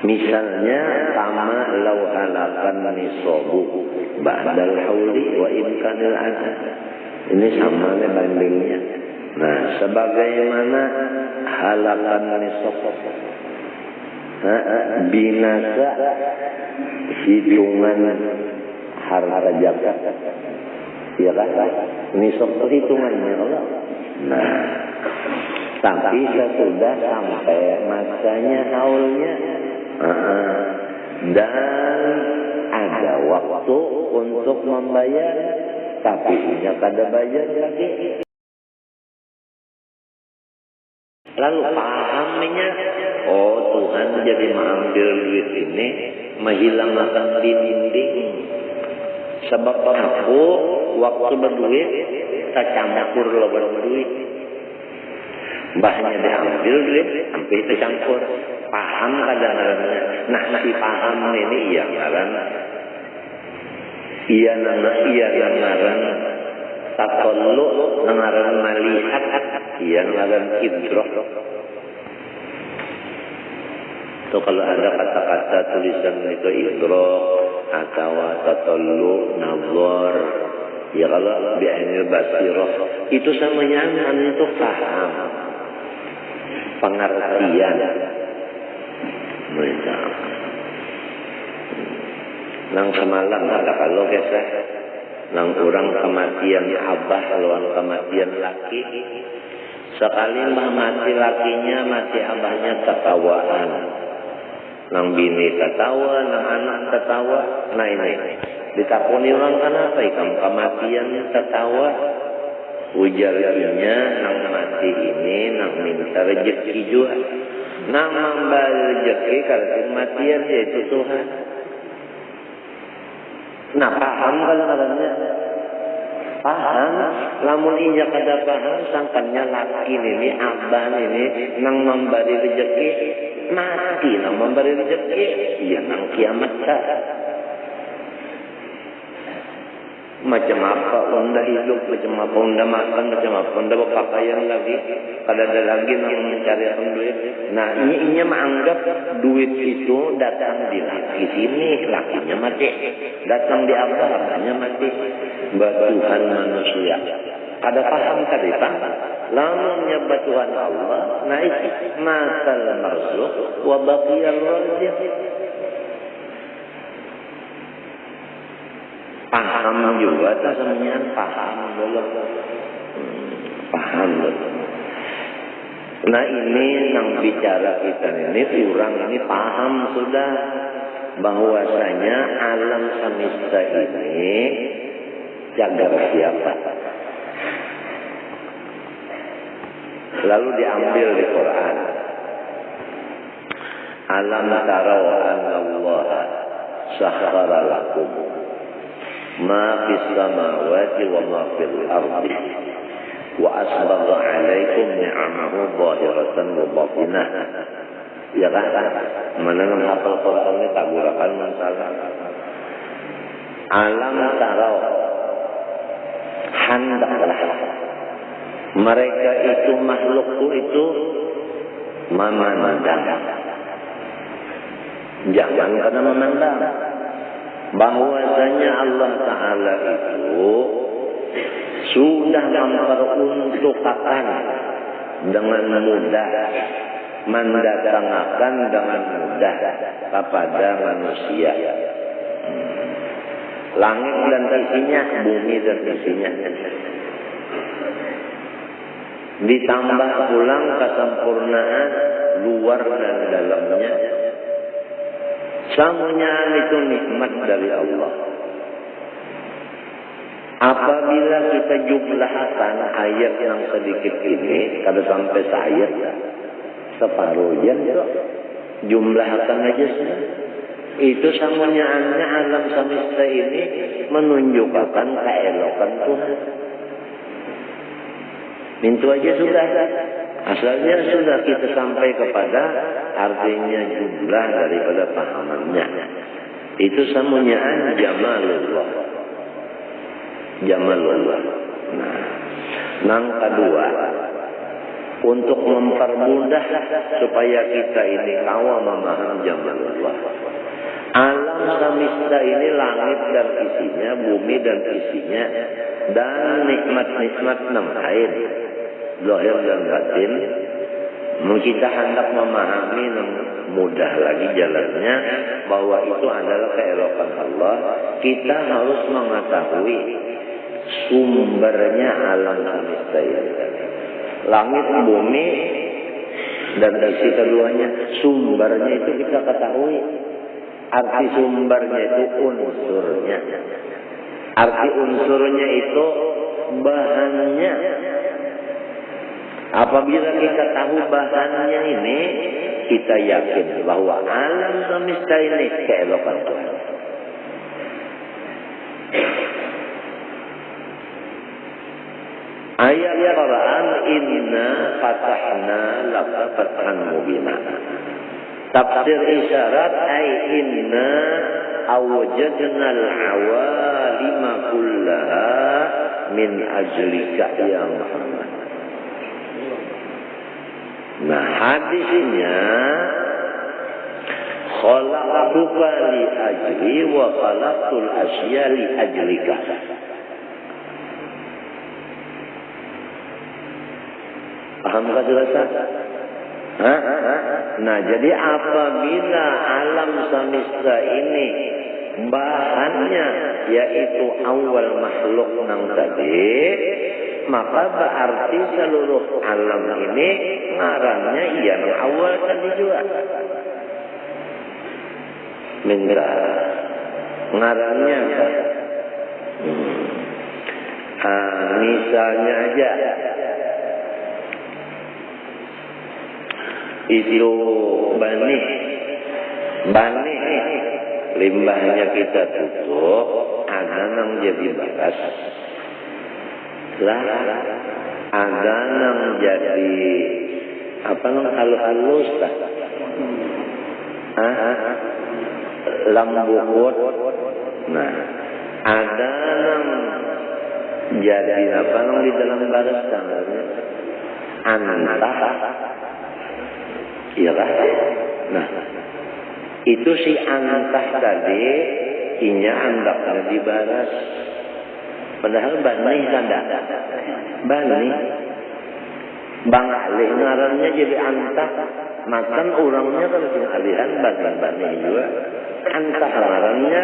Misalnya sama law halakan nisabu ba'dal hauli wa imkanil adad. Ini sama nih bandingnya. Nah, sebagaimana halakan nisab binasa hitungan harta zakat. Ya kan? Nisab hitungannya Allah. Nah, tapi sesudah sampai masanya haulnya dan ada waktu untuk membayar, tapi punya kada bayar lagi. Lalu pahamnya, oh Tuhan jadi mengambil duit ini, menghilangkan dinding. Sebab aku waktu berduit, tak campur loba duit. Mbahnya diambil duit, sampai tercampur. Paham kadang-kadangnya. Nah, si paham ini iya ngaran. Iya ngaran. Takollu ngaran malihat. Iya ngaran idrok. So kalau ada kata-kata tulisan itu idrok atau takollu, nazar. Ya kalau bi'ainil basirah itu samanya untuk paham. Pengertian mereka. Nang semalam ada kalau kisah nang orang kematian abah lawan kematian laki. Sekali mbah mati lakinya, mati abahnya ketawaan. Nang bini ketawa, nang anak ketawa. Nah ini ditakuni orang kenapa ikam kematian ketawa? Ujarnya nang mati ini nang minta rezeki juga. Nang memberi rezeki kalau kematian yaitu Tuhan. Nah paham kalau katanya? Paham. Lamun injak ada paham, sangkannya laki ini, abah ini nang memberi rezeki mati, nang memberi rezeki, iya nang kiamat tak. Macam apa unda hidup, macam apa unda makan, macam apa unda berpakaian lagi, kada ada lagi yang mencari duit. Nah ini menganggap duit itu datang di laki sini, lakinya mati, datang di abahnya mati. Batuhan manusia, kada paham kada paham. Lamunnya batuhan Allah, naik masal marzuk wa baqiyal razq. Paham juga, tak semuanya paham dulu. Paham dulu. Nah ini yang bicara kita ini, orang ini paham sudah bahwasanya alam semesta ini jaga siapa. Lalu diambil di Quran. Alam tara wa anna Allah sakhara lakum ma fis samawati wa ma fil ardi wa asbagha 'alaikum ni'amahu zahiratan wa batinah. Ya kan? Mana hafal Quran ini tak gurakan masalah. Alam tarau hendaklah mereka itu makhlukku itu memandang. Jangan karena memandang bahwasanya Allah Ta'ala itu sudah memperuntukkan dengan mudah, mendatangkan dengan mudah kepada manusia langit dan isinya, bumi dan isinya, ditambah pulang kesempurnaan luar dan dalamnya. Semuanya itu nikmat dari Allah. Apabila kita jumlahkan ayat yang sedikit ini, kada sampai seayat, separuhnya jumlahkan aja sudah. Itu samunyaannya alam semesta ini menunjukkan keelokan Tuhan. Itu aja sudah. Asalnya sudah kita sampai kepada artinya jumlah daripada pahamannya. Itu samunyaan jamalullah. Jamalullah. Nah, yang kedua, untuk mempermudah supaya kita ini kawal memahami jamal Allah. Alam semesta ini langit dan isinya, bumi dan isinya, dan nikmat-nikmat enam haid, zahir dan batin. Kita hendak memahami mudah lagi jalannya bahwa itu adalah keelokan Allah. Kita harus mengetahui sumbernya alam semesta ini. Langit, bumi, dan isi keduanya, sumbernya itu kita ketahui. Arti sumbernya itu unsurnya. Arti unsurnya itu bahannya. Apabila kita tahu bahannya ini, kita yakin bahwa alam semesta ini keelokan Tuhan. Ayat Quran, inna fatahna laka fathan mubina. Tafsir isyarat, ay inna awjadna al-awalima kullaha min ajlika ya Muhammad. Nah, hadisnya khalaqtuka li ajli wa khalaqtul asya li ajlika. Paham gak jelasnya? Nah, jadi apabila alam semesta ini bahannya yaitu awal makhluk nang tadi, maka berarti seluruh alam ini ngarannya yang awal tadi juga. Minta ngarannya apa? Misalnya aja itu bani limbahnya kita tutup, ada yang jadi baras lah, ada yang jadi apa nang halus lah, lambukut. Nah, ada yang jadi apa nang di dalam baras tangannya antah. Iya kan? Nah, itu si antah tadi inya andaknya dibaras. Padahal bani kan ada. Bani. Bang alih ngarannya jadi antah. Makan orangnya kalau punya alihan bani juga. Antah ngarannya.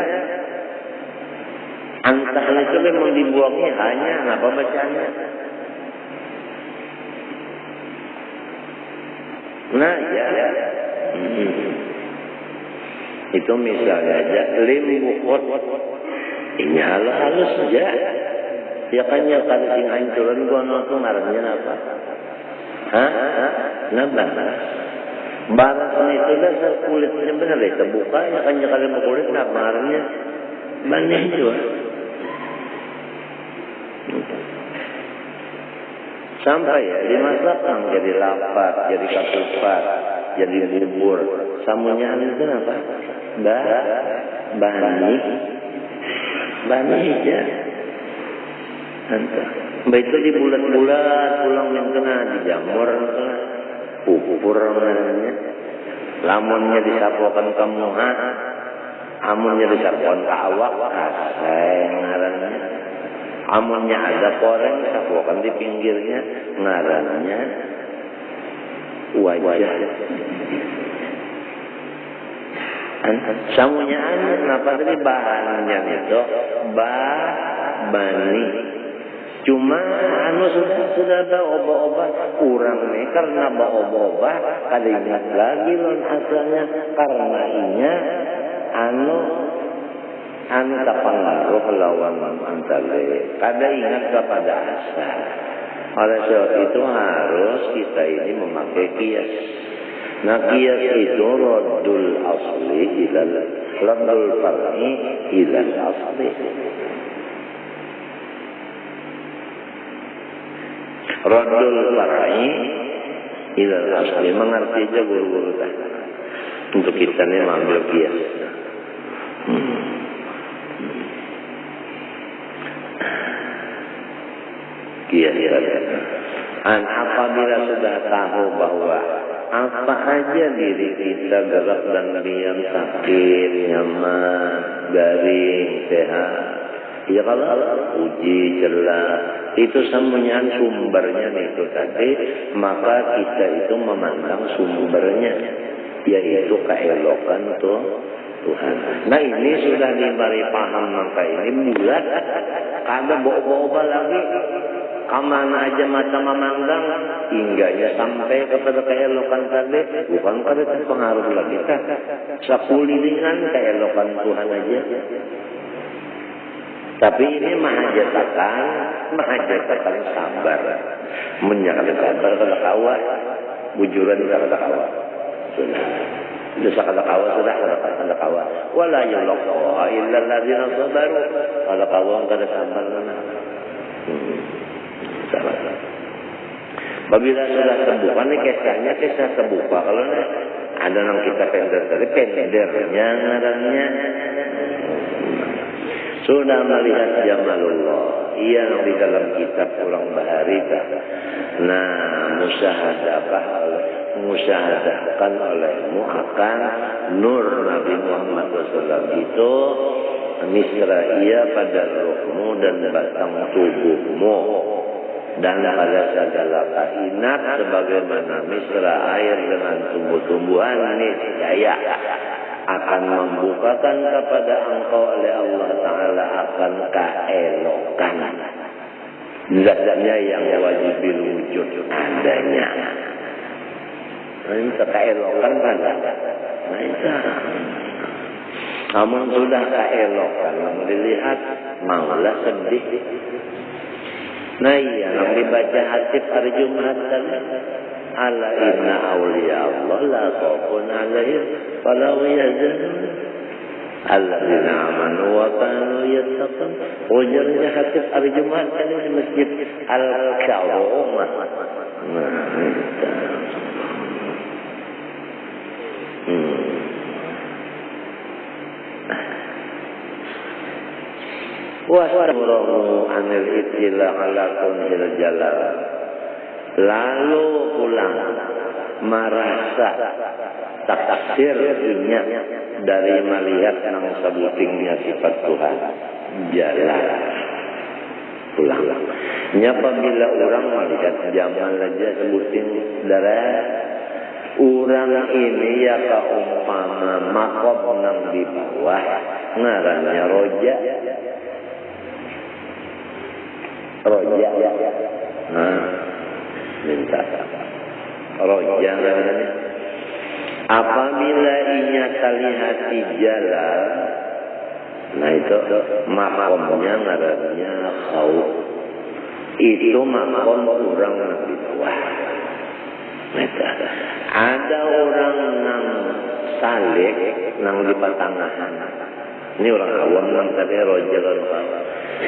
Antah itu memang dibuangnya hanya apa bacanya. Nah, ya. Itu misalnya aja limbukut. Ini halus saja. Ya kan sing hancuran gua nonton ngarannya apa? Baras. Baras itu dah kulitnya benar itu buka ya kan kalau kulit apa ngarannya? Banyak juga. Sampai ya dimasakkan jadi lapat, jadi ketupat, jadi bubur. Samunya itu apa? Bani aja. Itu di bulat-bulat pulang yang kena dijamur, pupur namanya. Lamunnya disapukan ke muha, amunnya disapukan ke awak, aseng ngarannya. Amunnya ada koreng, sapukan di pinggirnya, ngarannya wajah. Samunya kenapa tadi bahannya itu bani. Cuma sudah ada obat-obat kurang nih karena obat-obat kada ingat lagi lon asalnya karena inya terpengaruh lawan antale kada ingat kepada asal. Oleh sebab itu harus kita ini memakai kias. Nah, kias itu raddul asli ilal raddul far'i ilal asli. Raddul far'i ilal asli mengerti aja guru-guru tadi. Untuk kita ini mengambil kias. Kias. Apabila sudah tahu bahwa apa aja diri kita gerak dan diam, sakit, nyaman, garing, sehat, ya kalau uji jelas itu semuanya sumbernya itu tadi, maka kita itu memandang sumbernya, yaitu keelokan Tuhan. Nah ini sudah diberi paham, maka ini bulat kada bawa-bawa lagi kemana aja mata memandang hingganya sampai kepada keelokan tadi, bukan pada terpengaruh lagi kan sakulilingan keelokan Tuhan aja. Tapi ini mahajatakan sabar, menyatakan sabar kada kawa, bujuran kada kawa. Sudah. Sudah kada kawa, sudah kada kawa. Wala yulqa illa alladziina sabaru. Kada kawa kada sabar mana. Sabar. Apabila sudah terbuka, ini kisahnya kisah terbuka. Kalau ada yang kita pendernya ngarannya sudah melihat jamalullah yang di dalam kitab Ulang Baharita. Nah, musyahadahkan olehmu akan nur Nabi Muhammad SAW itu misra ia pada ruhmu dan batang tubuhmu, dan pada segala kainat sebagaimana misra air dengan tumbuh-tumbuhan niscaya akan membukakan kepada engkau oleh Allah Ta'ala akan keelokan zatnya yang wajibil wujud adanya. Ini keelokan pada namun sudah keelokan, namun dilihat maulah sedih. Nah iya, yang dibaca hatib hari Jumat tadi, ala inna awliya Allah la khawfun alaihim wa la hum yahzanun alladzina amanu wa kanu yattaqun. Ujarnya hatib hari Jumat tadi di Masjid Al-Karomah. Wasaburahu anil itila ala kunhil jalal. Lalu pulang merasa taksir dunia dari melihat nang sebutingnya sifat Tuhan jalal. Pulang. Apabila orang melihat jamal aja sebuting darah orang ini ya kaumpama makom nang di bawah ngarannya roja. Minta roja namanya. Apabila inya terlihat jalal, nah itu makomnya ngarannya khauf. Itu makom orang di bawah. Ada orang nang salik nang di pertengahan. Ini orang awam nang tadi roja kalau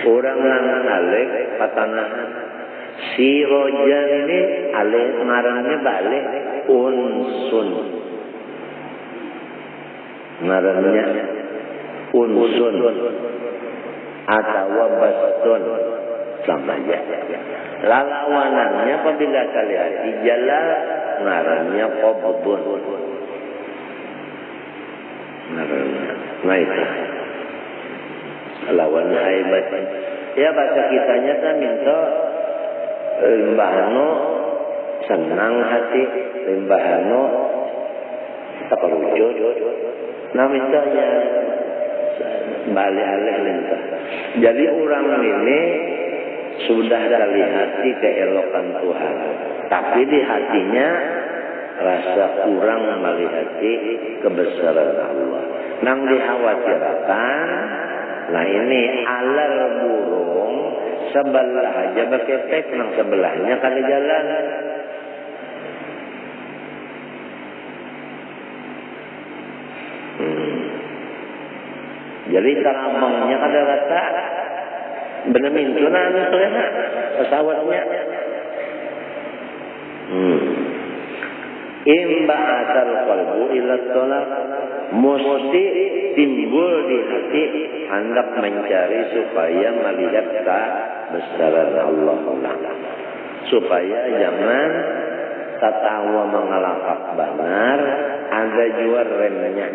orang nang salik pertengahan. Si roja ini alih ngarannya balik unsun. Ngarannya unsun atau bastun sama aja. Lawanannya apabila kalian ijalah ngarannya qabdun. Ngarannya itu lawan haibat. Ya bahasa kitanya kan minta limbahno senang hati, limbahno terwujud. Nah mintanya balik alih lintah. Jadi orang ini sudah terlihat keelokan Tuhan, tapi di hatinya rasa kurang melihat kebesaran Allah. Nang dikhawatirkan, nah ini alar burung sebelah aja berkepek, nang sebelahnya kali jalan. Jadi tarabangnya kada rata bener mintunan soalnya pesawatnya. Imba asal qalbu ila tolak, mesti timbul di hati hendak mencari supaya melihat kebesaran Allah. supaya jangan tatawa mengalahkan benar, ada juga remnya.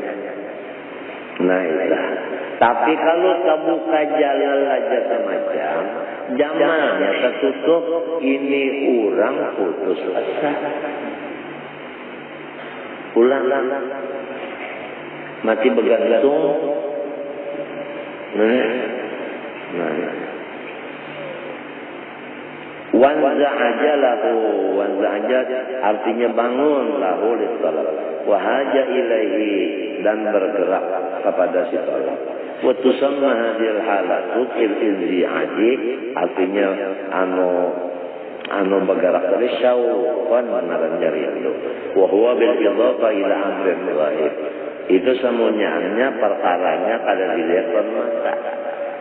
Nah itu. Tapi kalau terbuka jalan aja semacam, jamalnya tertutup, ini orang putus asa. Ulang mati bergantung. Nah. Wanza aja lahu, wanza aja artinya bangun lahu lissalat. Wahaja ilaihi dan bergerak kepada si salat. Wa tusamma hadhil halatu fil inzi'aji artinya anu bergerak dari syauqan menaran jariandu. Wa huwa bil idhafa ila amrin ghaib. Itu semuanya perkaranya kada dilihat mata.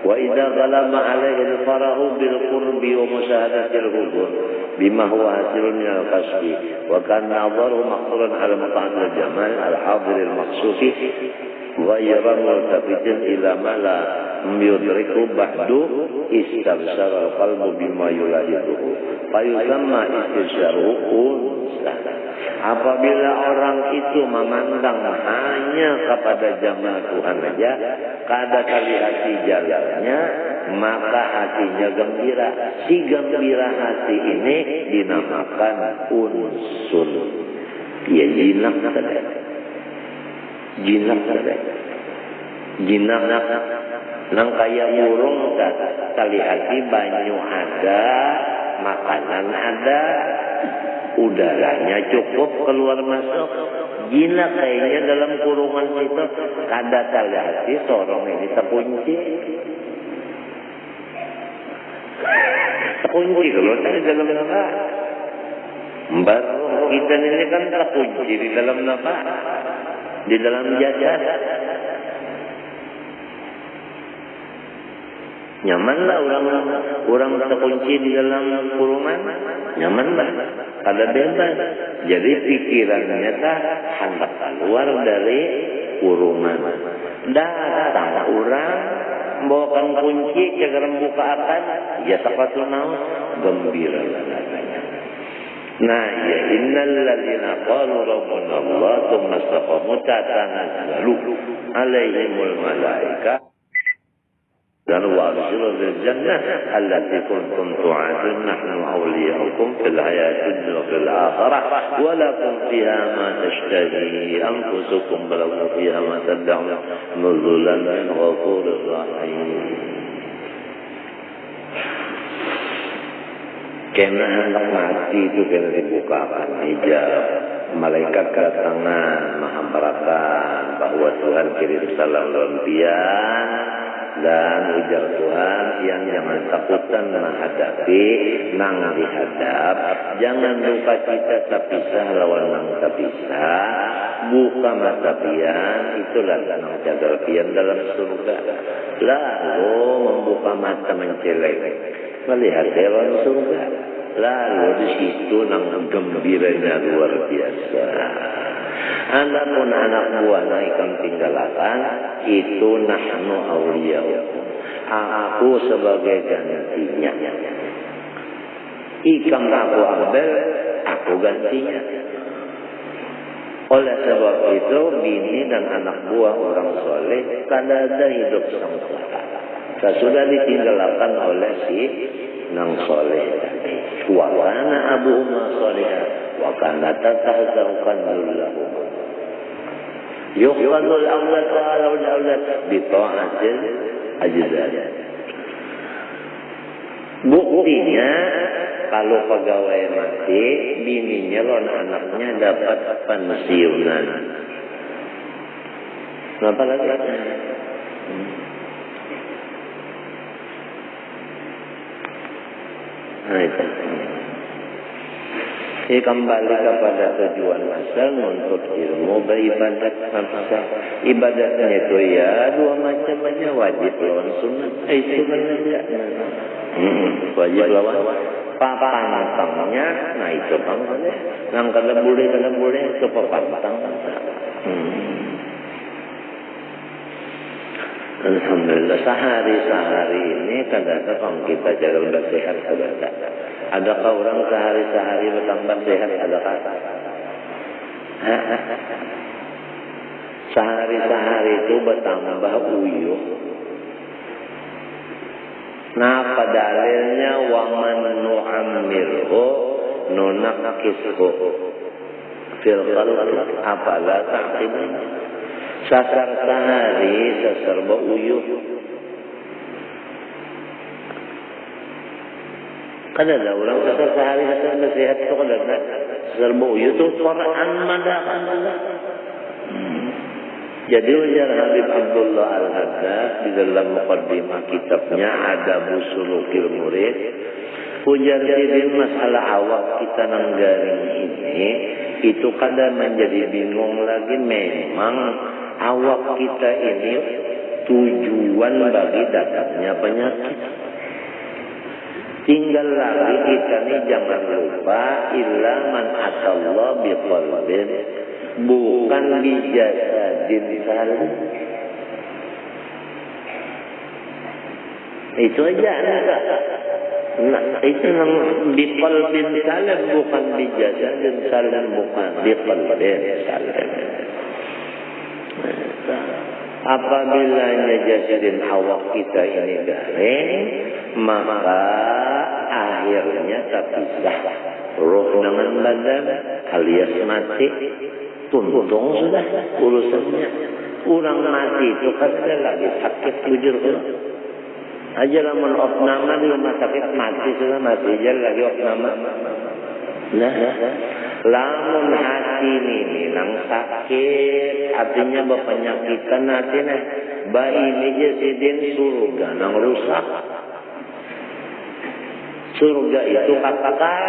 Wa idza ghalaba alaihi al-farahu bil qurbi wa musyahadatil hubur bima huwa hasilun min al-kasbi wa kana nadharu maqsuran ala maqam al-jamal al-hadir al-maqsufi ghayra multafitin ila ma la yudriku ba'du istabsara al-qalbu bima yulahiduhu fa yusamma istisyaruhu. Apabila orang itu memandang hanya kepada jamal Tuhan saja, kada terlihat jalannya, maka hatinya gembira. Si gembira hati ini dinamakan unsun. Ya jinak saja. Jinak saja. Jinak nang kaya burung terlihat banyu ada, makanan ada, udaranya cukup keluar masuk. Jinak kayaknya dalam kurungan itu kada terlihat sorong ini terkunci. Terkunci kalau di dalam nafas. Baru kita ini kan terkunci di dalam nafas, di dalam jasad. Nyamanlah orang terkunci di dalam kurungan, nyamanlah, kada bebas. Jadi pikirannya tak hendak keluar dari kurungan. Datang orang bawakan kunci cegar buka akan, ya sepatu naus gembira katanya. Nah ya innal ladzina qalu rabbuna Allah tsumma istaqamu tatanazzalu alaihimul malaika dan wa'abshiru bil jannah allati kuntum tu'adun nahnu awliya'ukum fil hayatid dunya wa fil akhirah wa lakum fiha ma tashtahi anfusukum wa lakum fiha ma tad'un nuzulan min ghafurir rahim. Kena hendak mati itu kena dibukakan hijab, malaikat kedatangan menghabarkan bahwa Tuhan kirim salam lempian. Dan ujar Tuhan yang jangan takutan menghadapi nang dihadap, jangan lupa kita terpisah lawan nang terpisah, buka mata pian, itulah nang cadar pian dalam surga. Lalu membuka mata menceleng, melihat hewan surga. Lalu di situ nang gembiranya luar biasa. Adapun anak buah naikkan tinggalakan itu nahnu awliya'ukum. Aku sebagai gantinya. Ikam aku ambil, aku gantinya. Oleh sebab itu bini dan anak buah orang soleh kada ada hidup sengsara. Sudah ditinggalkan oleh si nang soleh tadi. Wa kana abuhuma solehah wa kana tatahzarukan lahu. Yuqadul awlad wa al-awlad bi ta'atil ajdad. Buktinya kalau pegawai mati, bininya lawan anaknya dapat pensiunan. Kenapa lagi? Nah itu. Ini kembali kepada tujuan asal untuk ilmu beribadat sampai ibadatnya itu ya dua macam aja, wajib lawan sunat. Itu kan aja. Wajib lawan papantangnya, nah itu pangnya. Nang kada boleh itu papantang. Alhamdulillah sehari ini kadang-kadang kita jaga bersehat kadang-kadang. Adakah orang sehari-sehari bertambah sehat? Adakah? Sehari-sehari itu bertambah uyuh. Nah, padalilnya waman nu'ammirhu nunakkishu fil khalqi afala ta'qilun. Sasar sehari sasar uyuh. Kan ada orang sasar sehari sasar sehat itu kan ada sasar uyuh itu Quran madakan Allah. Jadi wajar Habib Abdullah Al-Haddad di dalam muqaddimah kitabnya Adabu Sulukil Murid, ujar diri masalah awak kita nang garing ini itu kadang menjadi bingung lagi. Memang awak kita ini tujuan bagi datangnya penyakit. Tinggal lagi kita nih jangan lupa illa man atallah biqalbin, bukan bijasadin salim. Itu aja enggak. Nah, itu yang biqalbin salim, bukan bijasadin salim, bukan biqalbin salim. Apabila jasadin awak kita ini garing, maka akhirnya terpisah roh dengan badan alias mati. Tuntung sudah urusannya. Orang mati itu kan ada lagi sakit bujur kan. Aja lamun opnama di rumah sakit mati sudah mati aja lagi opnama. Nah, lamun hati ini nang sakit, artinya berpenyakitan hati nah, bayi ini jasidin surga nang rusak. Surga itu katakan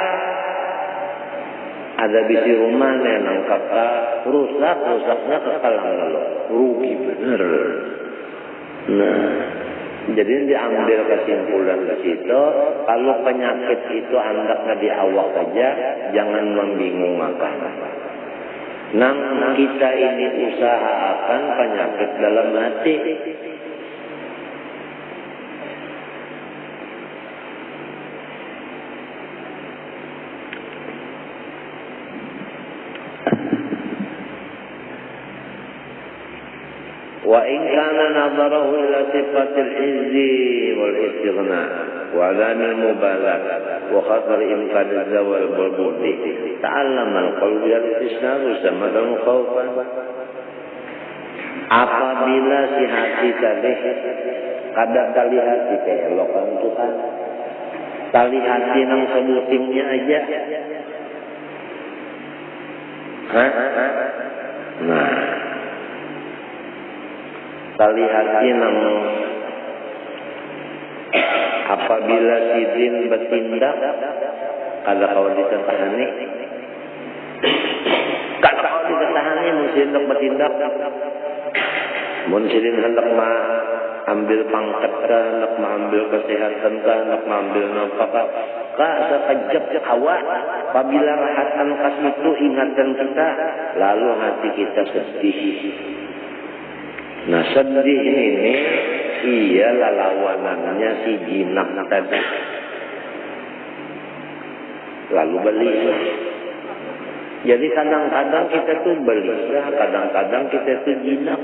ada bisi rumah nang kakak rusaknya kekalangan lo, rugi bener. Nah, jadi diambil kesimpulan ke situ, kalau penyakit itu hendaknya di awak saja, jangan membingungkan. Nang kita ini usahakan penyakit dalam hati. وإن كان نظره إلى صفة العز والاستغناء وعدم المبالاة وخطر إمكان الزوال والبعد تعلم القلب الاستشهاد سمدا خوفا. Apabila si hati tadi kadang kali hati keelokan Tuhan, tali hati nang sebutingnya aja. Nah, tali hati nang apabila sidin bertindak kada kau ditetahani, kada kau ditetahani mesti hendak bertindak. Mun sidin hendak ambil pangkat kah, hendak ambil kesehatan kah, hendak ambil nafkah kah, sekejap awak apabila rahatan kas itu ingatan kita, lalu hati kita sedih. Nah, sedih ini ialah lawanannya si jinak tadi. Lalu belisah. Jadi kadang-kadang kita tuh belisah, kadang-kadang kita tuh jinak.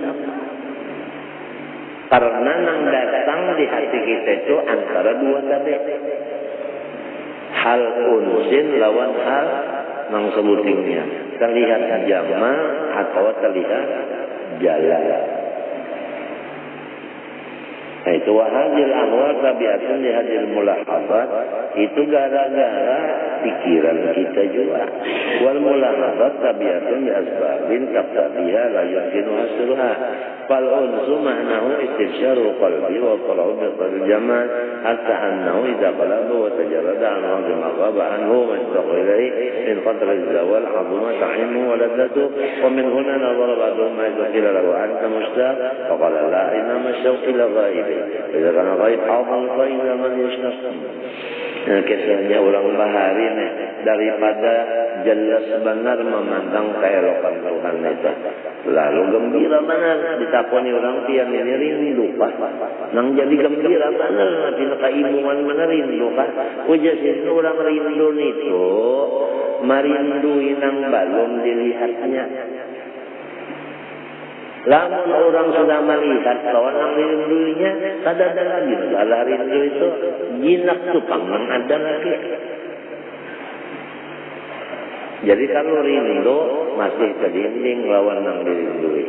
Karena yang datang di hati kita itu antara dua tadi. Hal unsin lawan hal nang sebutingnya. Terlihat jama atau terlihat jalan. Nah, itu wahadil ahwal tabiatun dihadil mulahazat, itu gara-gara pikiran kita juga. Wal mulahazat tabiatun di asbabin taqtadiha la yumkinu hasruha. Fal unsu ma'nahu istibsyaru qalbi wa qara'u bi qalbi jamal hatta annahu idza qalaba wa tajarrada anhu bima ghaba anhu wa istaqwa ilayhi min qadr al-zawal azuma ta'imu wa ladatu wa min huna nazara ba'dhum ma yadkhila lahu anta mushtaq wa qala la inama syauq ila ghaib. Bila kana ghaib awal ghaib man yashnaq. Kisahnya orang bahari daripada jelas benar memandang keelokan Tuhan itu. Lalu gembira benar ditakoni orang tiang ini rindu Pak. Nang jadi gembira benar nanti kaimungan benar rindu Pak. Ujasin orang rindu itu marindui nang belum dilihatnya. Lamun orang sudah melihat lawan nang rindunya, kada ada lagi. Kalau rindu itu jinak tupang nang ada lagi. Jadi kalau rindu masih kedinding lawan nang dirindui.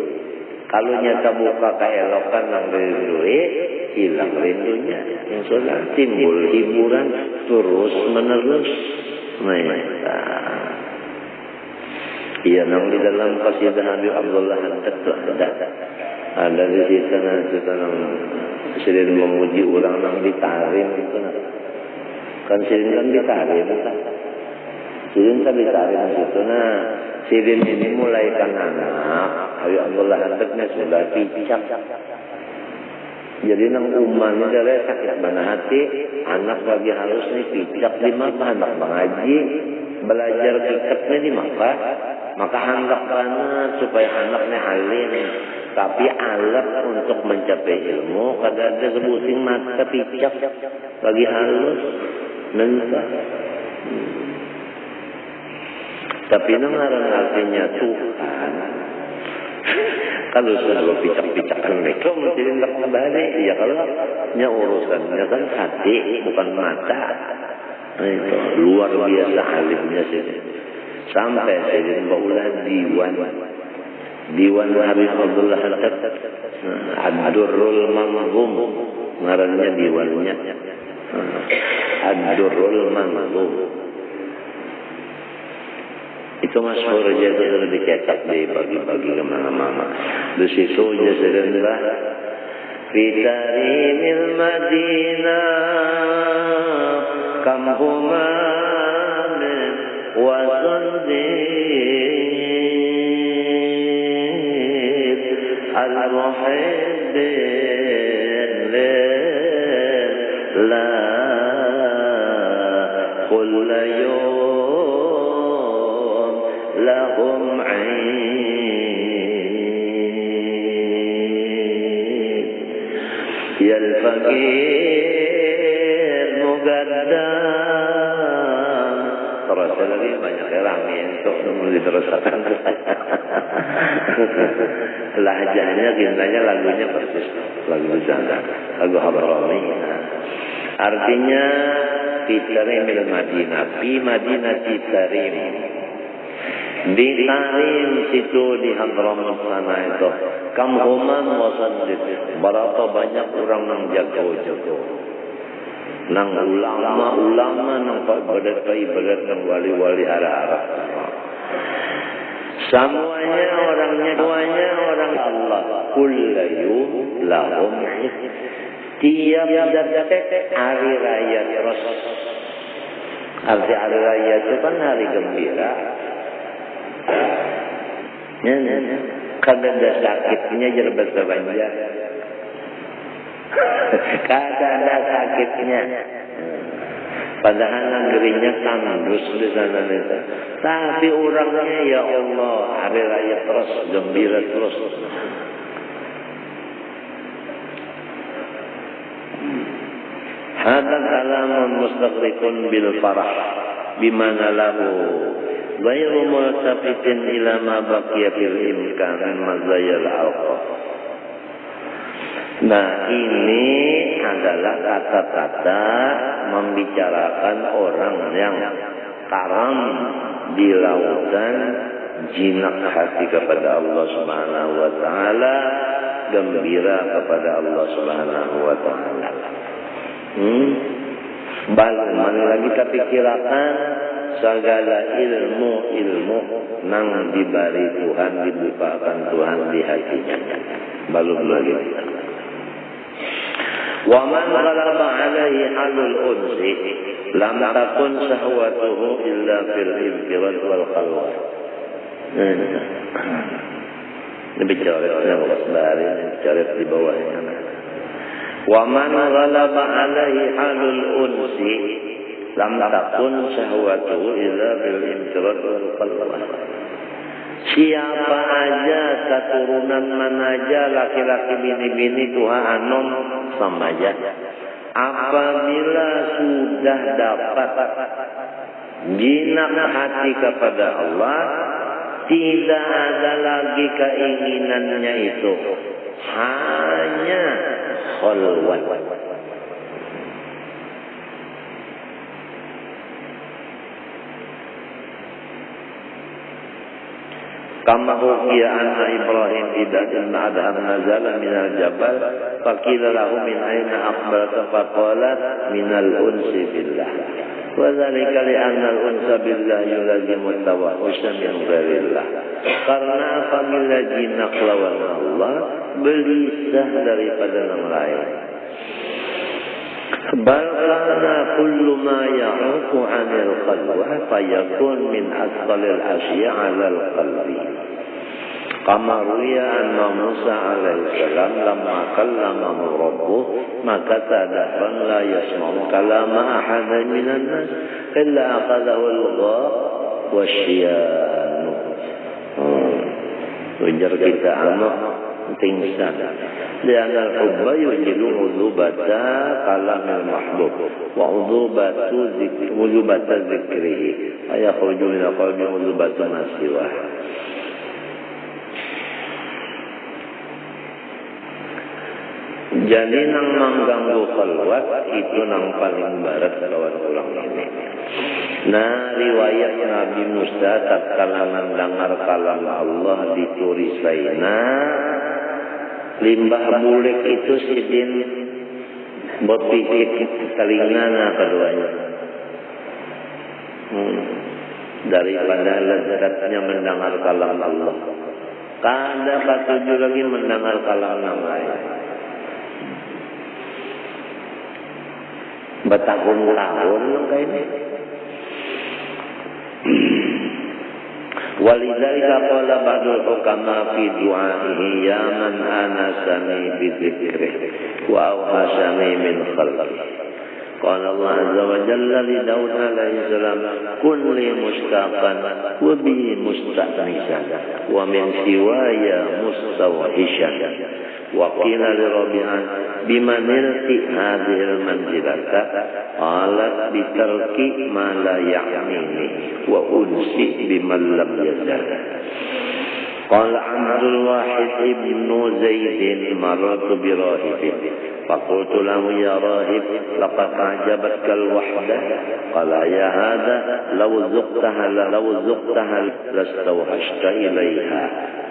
Kalau nyata buka keelokan nang dirindui, hilang rindunya. Sudah timbul hiburan terus menerus. Iya, nang di dalam qasidah Habib Abdullah Haddad itu ada di situ nang sering memuji orang nang ditarim itu. Kan sering kan ditarim kan. Sirin kan ditarik di situ. Nah, Sirin ini mulai kan anak. Habib Abdullah Haddadnya sudah picak. Jadi nang uman ini dari sakit mana hati. Anak lagi halus nih picak di mata. Anak mengaji. Belajar pikatnya di mata. Maka hendak banget supaya anaknya alim. Tapi alat untuk mencapai ilmu. Kadang ada sebuting mata picak. Lagi halus. Nentah. Tapi nengaran artinya Tuhan. Kalau selalu picak-picakan mereka mesti hendak kembali. Ya kalau nya urusannya kan hati bukan mata. Nah, itu luar biasa alimnya sih. Sampai jadi baulah diwan Habib Abdullah Haddad Ad-Durrul Manzum. Ngarannya diwannya Ad-Durrul Manzum. Itu masyhur aja itu sudah dicetak dibagi-bagi kemana-mana. Di situ aja serendah. Fitarimil Madinah kamhuman wa sundid al-muhibbin la kulla lahum ain yal fakir mugaddam. Terasa lagi banyak rame untuk diteruskan. Lahjahnya gintanya lagunya persis lagu Zanda, lagu Hadrami. Artinya Fitarimil Madinah, fi Madinah Fitarim. Di Tarim situ di Hadramaut sana itu kamhuman wasandid. Berapa banyak orang nang jago-jago. Nang ulama nang ibadat nang wali-wali arah-arah. Semuanya orang Allah. Kullayum lahum. Tiap detik hari raya terus. Arti hari raya itu kan hari gembira. Kada ada sakitnya jerbat sebanja. Kada ada sakitnya. Padahal negerinya tandus di sana itu. Tapi orangnya ya Allah hari raya terus gembira terus. Hadza kalamun mustaqriqun bil farah bimana lahu ghairu multafitin ila ma baqiya fil imkan min mazayil alqa. Nah, ini adalah kata-kata membicarakan orang yang karam di lautan jinak hati kepada Allah Subhanahu wa taala, gembira kepada Allah Subhanahu wa taala. Mana lagi kita pikirkan segala ilmu nang diberi Tuhan, dibukakan Tuhan di hatinya. Belum lagi. Wa man ghalaba alaihi halul unsi lam takun sahwatuhu illa fil infirad wal khalwa. Ini bicaranya Basbari, bicara di bawahnya. Wa man ghalaba alaihi halul unsi lam takun sahwatuhu illa fil infirad wal khalwa. Siapa aja, keturunan mana aja, laki-laki bini-bini Tuhan anom sama aja. Apabila sudah dapat jinak hati kepada Allah, tidak ada lagi keinginannya itu, hanya khalwat. Kama hukiya anna Ibrahim idza adham nazala min al-jabal faqila lahu min aina aqbalta faqala min al-unsi billah wa dhalika li anna al-unsa billah yulazimu tawahhusha min ghairillah karena apabila jinak lawan Allah belisah daripada yang lain. Bal kana kullu ma ya'uqu 'anil qalwa fayakun min asqalil asya' 'alal qalbi. Kama ruya anna Musa alaihi salam lamma kallamahu rabbuh maka tadaban la yasma'u kalama ahadan minan nas illa aqadahu al-ghar wasyyan. Ujar kita anak tingsan. Lian al-hubba yujilu udhubata kalamil mahbub wa udhubata zikrihi ayakhruju min qalbi udhubata masiwah. Jadi nang mengganggu khalwat itu nang paling barat lawan ulang ini. Nah, riwayat Nabi Musa tatkala mendengar kalam Allah di Turi Saina, limbah bulik itu sidin bopikik telingana keduanya. Daripada lezatnya mendengar kalam Allah, kada katuju lagi mendengar kalam yang lain. Bertahun-tahun kayak ini. Walidzalika qala ba'dul hukama fi du'aihi ya man anasani bi dzikri wa awhasani min khalqi. Qala Allah azza wa jalla li Daud alaihi salam kun li mustaqan wa bi mustaqnisan wa min siwaya mustawhishan wa qila li rabi'an bima nilti hadhil manzilata alat bitarki ma la ya'nini wa unsi biman lam yazal. Qala Abdul Wahid ibn Zaid marratu bi rahib faqultu lahu ya rahib laqad ajabatka al-wahdah qala ya hadha law zuqtaha lastawhashta ilaiha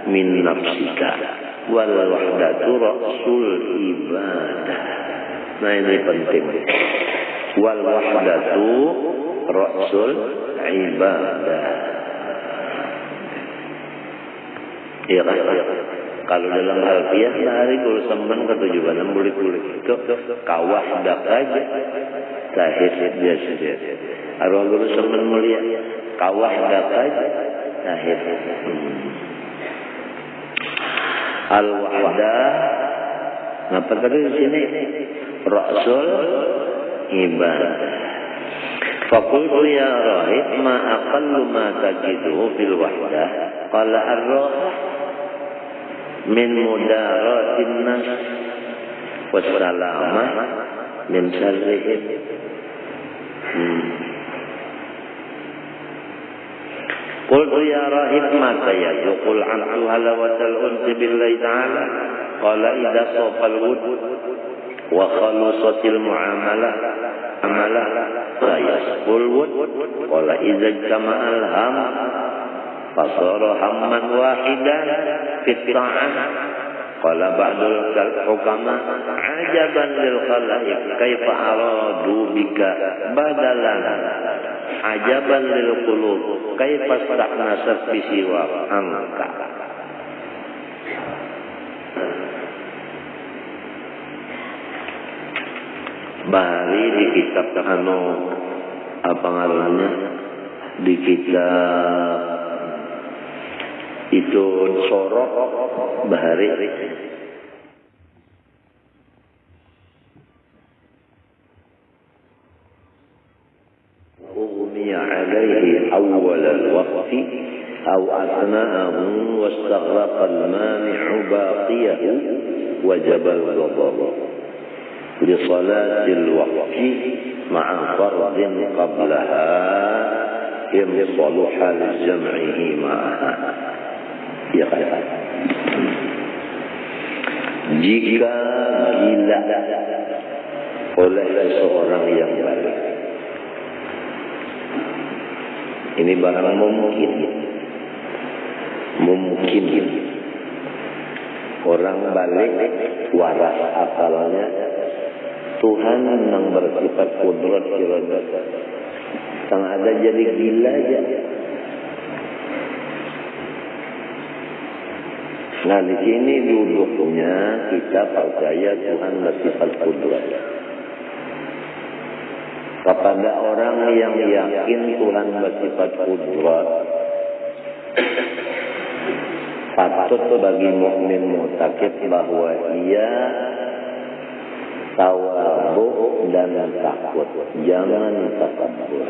min nafsika wal wahdatu ra'sul ibadah. Nah ini penting. Wal wahdatu ra'sul ibadah. Iya kan? Kalau dalam Alfiyah hari kalau semen ketujuan bulik-bulik itu kawah dak aja. Sahih biasa. Kalau guru semen mulia kawah dak aja. Sahih. Al-wahdah. Ngapa tadi di sini? Rasul ibadah. Faqultu ya rahib ma aqallu ma tajiduhu fil wahdah qala ar-rahah min mudaratin nas wassalamah min syarrihim. Qultu ya rahib mata yaduqul anhu halawatal unsi billahi ta'ala qala idha sofal wud wa khalusatil muamalah sayasqul wud qala idha jama'al ham fasara hamman wahidan fitra'an qala ba'dul hukama ajaban lil khalaiq kaifa aradu bika badalan ajaban lil qulub kaifa sta'nasat bisiwa angka. Bahari di kitab apa ngarannya di kitab itu sorok bahari ughmiya alaihi awwal al-waqti أو أثناءه واستغرق المانع باقيه وجب القضاء لصلاة الوقت مع فرض قبلها إن صلح لجمعه معها. Ya kan? Jika gila oleh seseorang yang balik, ini barang mungkin orang balik waras akalnya Tuhan yang bersifat kudrat kiranya sang ada jadi gila aja. Nah di sini duduknya kita percaya Tuhan bersifat kudrat. Kepada orang yang yakin Tuhan bersifat kudrat, patut bagi mukmin mu'taqid bahwa ia tawadhu dan takut, jangan takabur.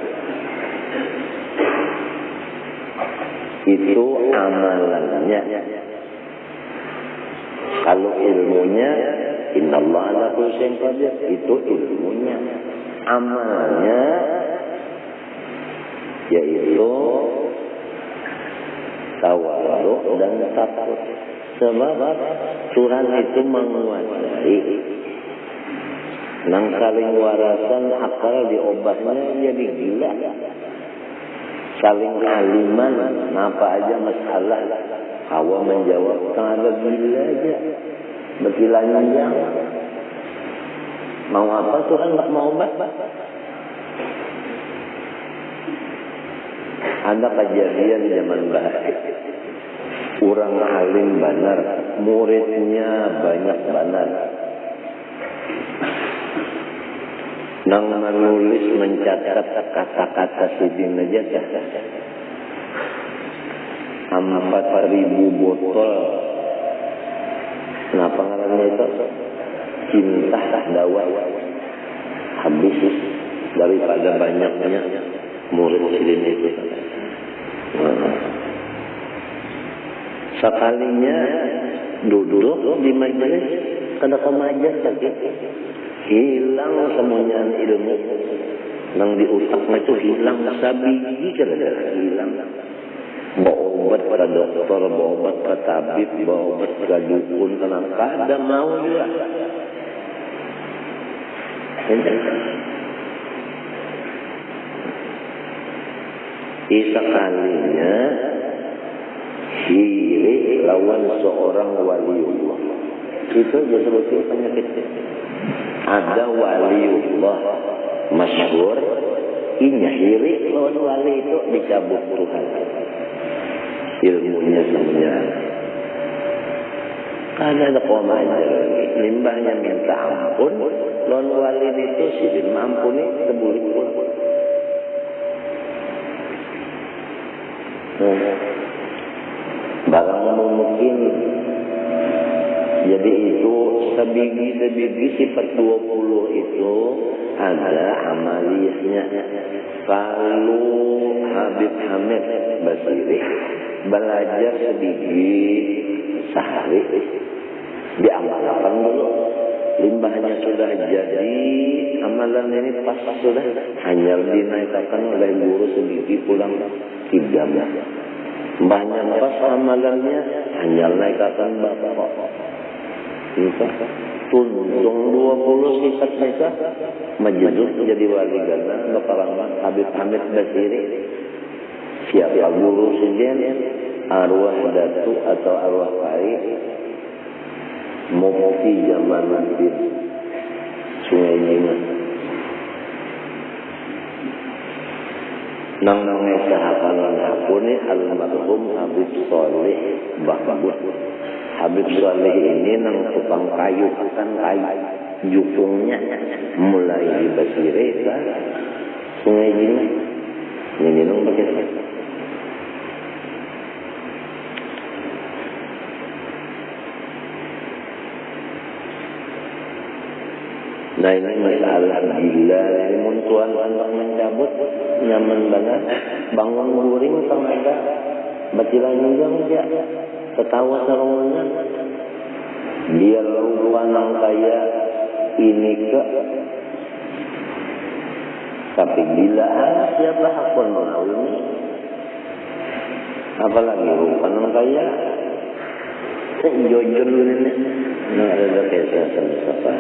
Itu amalannya. Kalau ilmunya innallaha ala kulli syai'in qadir, itu ilmunya. Amalnya yaitu tawadhu dan takut. Sebab Tuhan itu menguasai. Nang saling warasan akal diobahnya jadi gila. Saling aliman, apa aja masalah. Hawa menjawab, kan ada gila aja. Berkilanjang. Mau apa Tuhan tak mau obat? Ada kejadian zaman bahaya. Orang alim benar, muridnya banyak benar. Nang menulis mencatat kata-kata sidin aja 4.000 botol. Kenapa ngarannya itu? Cinta dakwah. Habis daripada banyaknya murid sidin itu. Sekalinya duduk di majelis kada kemajas lagi. Hilang semuanya ilmu yang di otaknya itu hilang sabiji kira-kira hilang. Bawa obat pada dokter, bawa obat ke tabib, bawa obat ke dukun, kenapa ada mau juga. Sekalinya sirik lawan seorang waliullah. Itu disebutkan penyakitnya. Ada waliullah masyhur, inya sirik lawan wali itu dicabut Tuhan. Ilmunya semuanya. Karena ada kaum ajar, limbahnya minta ampun, lawan wali itu sirik mampuni tebulik pulang. Barang mungkin. Jadi itu sebiji sifat 20 itu ada amaliyahnya. Kalau Habib Hamid Basiri belajar sedikit sehari, diamalkan dulu. Limbahnya sudah jadi, amalan ini pas sudah hanya dinaikkan oleh guru sedikit pulang 3. Banyak pas amalannya hanya naikkan bapak. Bisa tuntung 20 sifat mereka majuzuk jadi wali gana bapak Habib Hamid Basiri. Siapa guru sejen arwah datu atau arwah pai mufti Jamaluddin Sungai Nina nang ngesahakan aku ni almarhum Habib Soleh Bahbud. Habib Soleh ini nang tukang kayu jukungnya mulai di Basire ke Sungai Nina. Ini nang pakai nah ini masalah gila ini muntuan untuk mencabut nyaman banget bangun guring sama ada Bacilan juga ketawa sarungnya. Dia luanang kaya ini ke. Tapi bila siapa hakun mengawini. Apalagi luanang kaya. Jojon ini. Nah ada kisah siapa.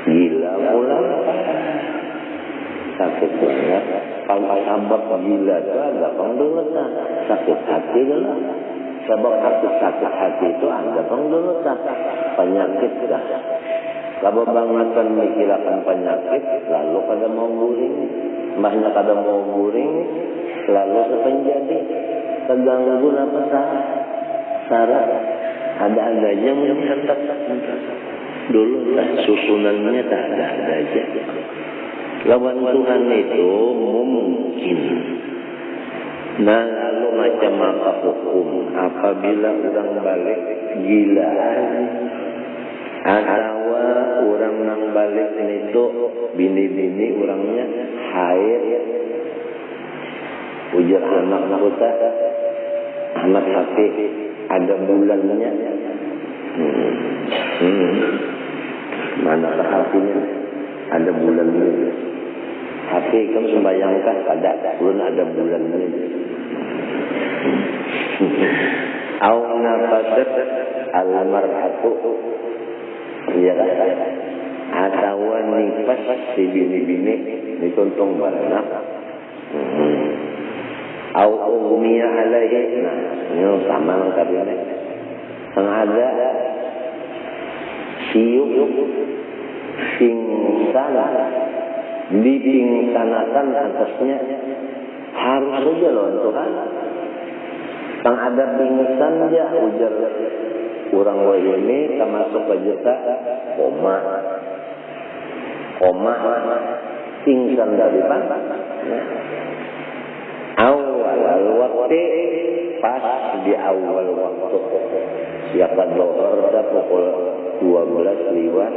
Gila pula. Sakit banget. Kalau sabab gila itu ada pengdosa. Sakit hati lah. Sebab sakit hati itu ada pengdosa. Penyakit dah. Kalau bangatan mikilakan penyakit, lalu kada mau guring. Mbahnya kada mau guring, lalu sepenjadi. Terganggu apa syarat. Ada aja yang hendak. Dulu lah susunannya tak ada aja. Lawan Tuhan itu mungkin. Nah lalu macam apa hukum apabila orang balik gila atau orang nang balik itu bini-bini orangnya haid ujar anak kita anak hati ada bulannya mana hatinya ada bulannya. Hati kamu sembayangkan pada belum ada bulan ini. Au nafadat al-mar'atu ya kan? Atau nifas si bini-bini ditontong baranak. Au umiya alaihi. Nah, ini sama lengkapnya. Yang ada siuk pingsan dipingkanakan atasnya harus saja loh Tuhan. Yang ada pingsan dia ujar orang ini termasuk aja koma pingsan dari mana? Awal waktu pas di awal waktu siapa dohor pukul 12 lewat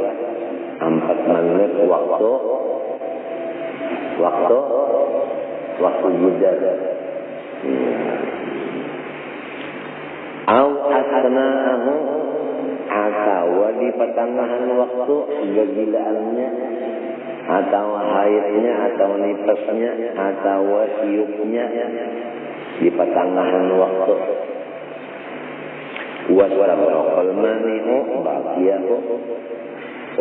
4 menit waktu jeda. Au asna'ahu atau di pertengahan waktu kegilaannya atau haidnya atau nifasnya atau siupnya di pertengahan waktu. Wasabaqal mani'u baqiyahu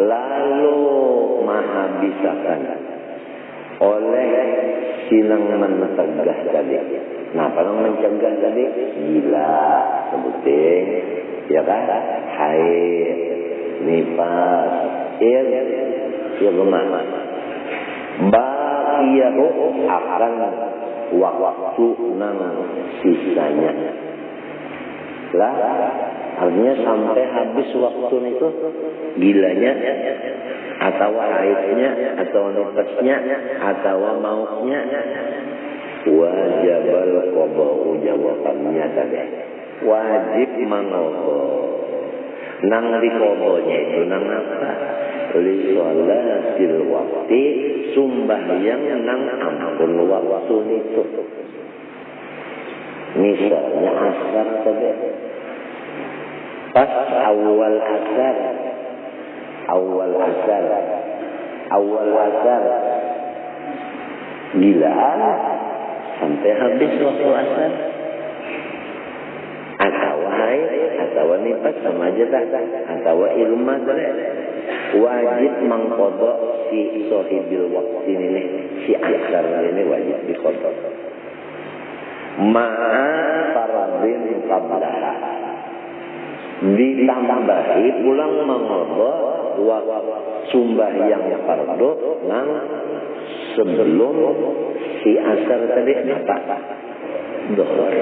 lalu menghabiskan oleh silang mencegah tadi. Nah, kalau mencegah tadi gila sebutin, ya kan? Haid, nifas, ya gimana? Baqiyahu akan waktu nang sisanya. Lah, artinya sampai habis waktu itu gilanya atau haidnya atau nifasnya atau mautnya wajibal qada'u jawabannya tadi wajib mangqadha nang diqadanya itu nang apa li sholatil waqti sumbahyang nang ampun waktu itu misalnya asar tadi pas awal asar gilaan sampai habis waktu asar atau haid atau nifas sama aja tak atau ilmu wajib mengqadha si sahibil waktu ini si asar ini wajib diqadha ma'a faradin qablaha ditambahi pulang mengqadha sumbahyang fardu nang sebelum si asar tadi apa? Dohor.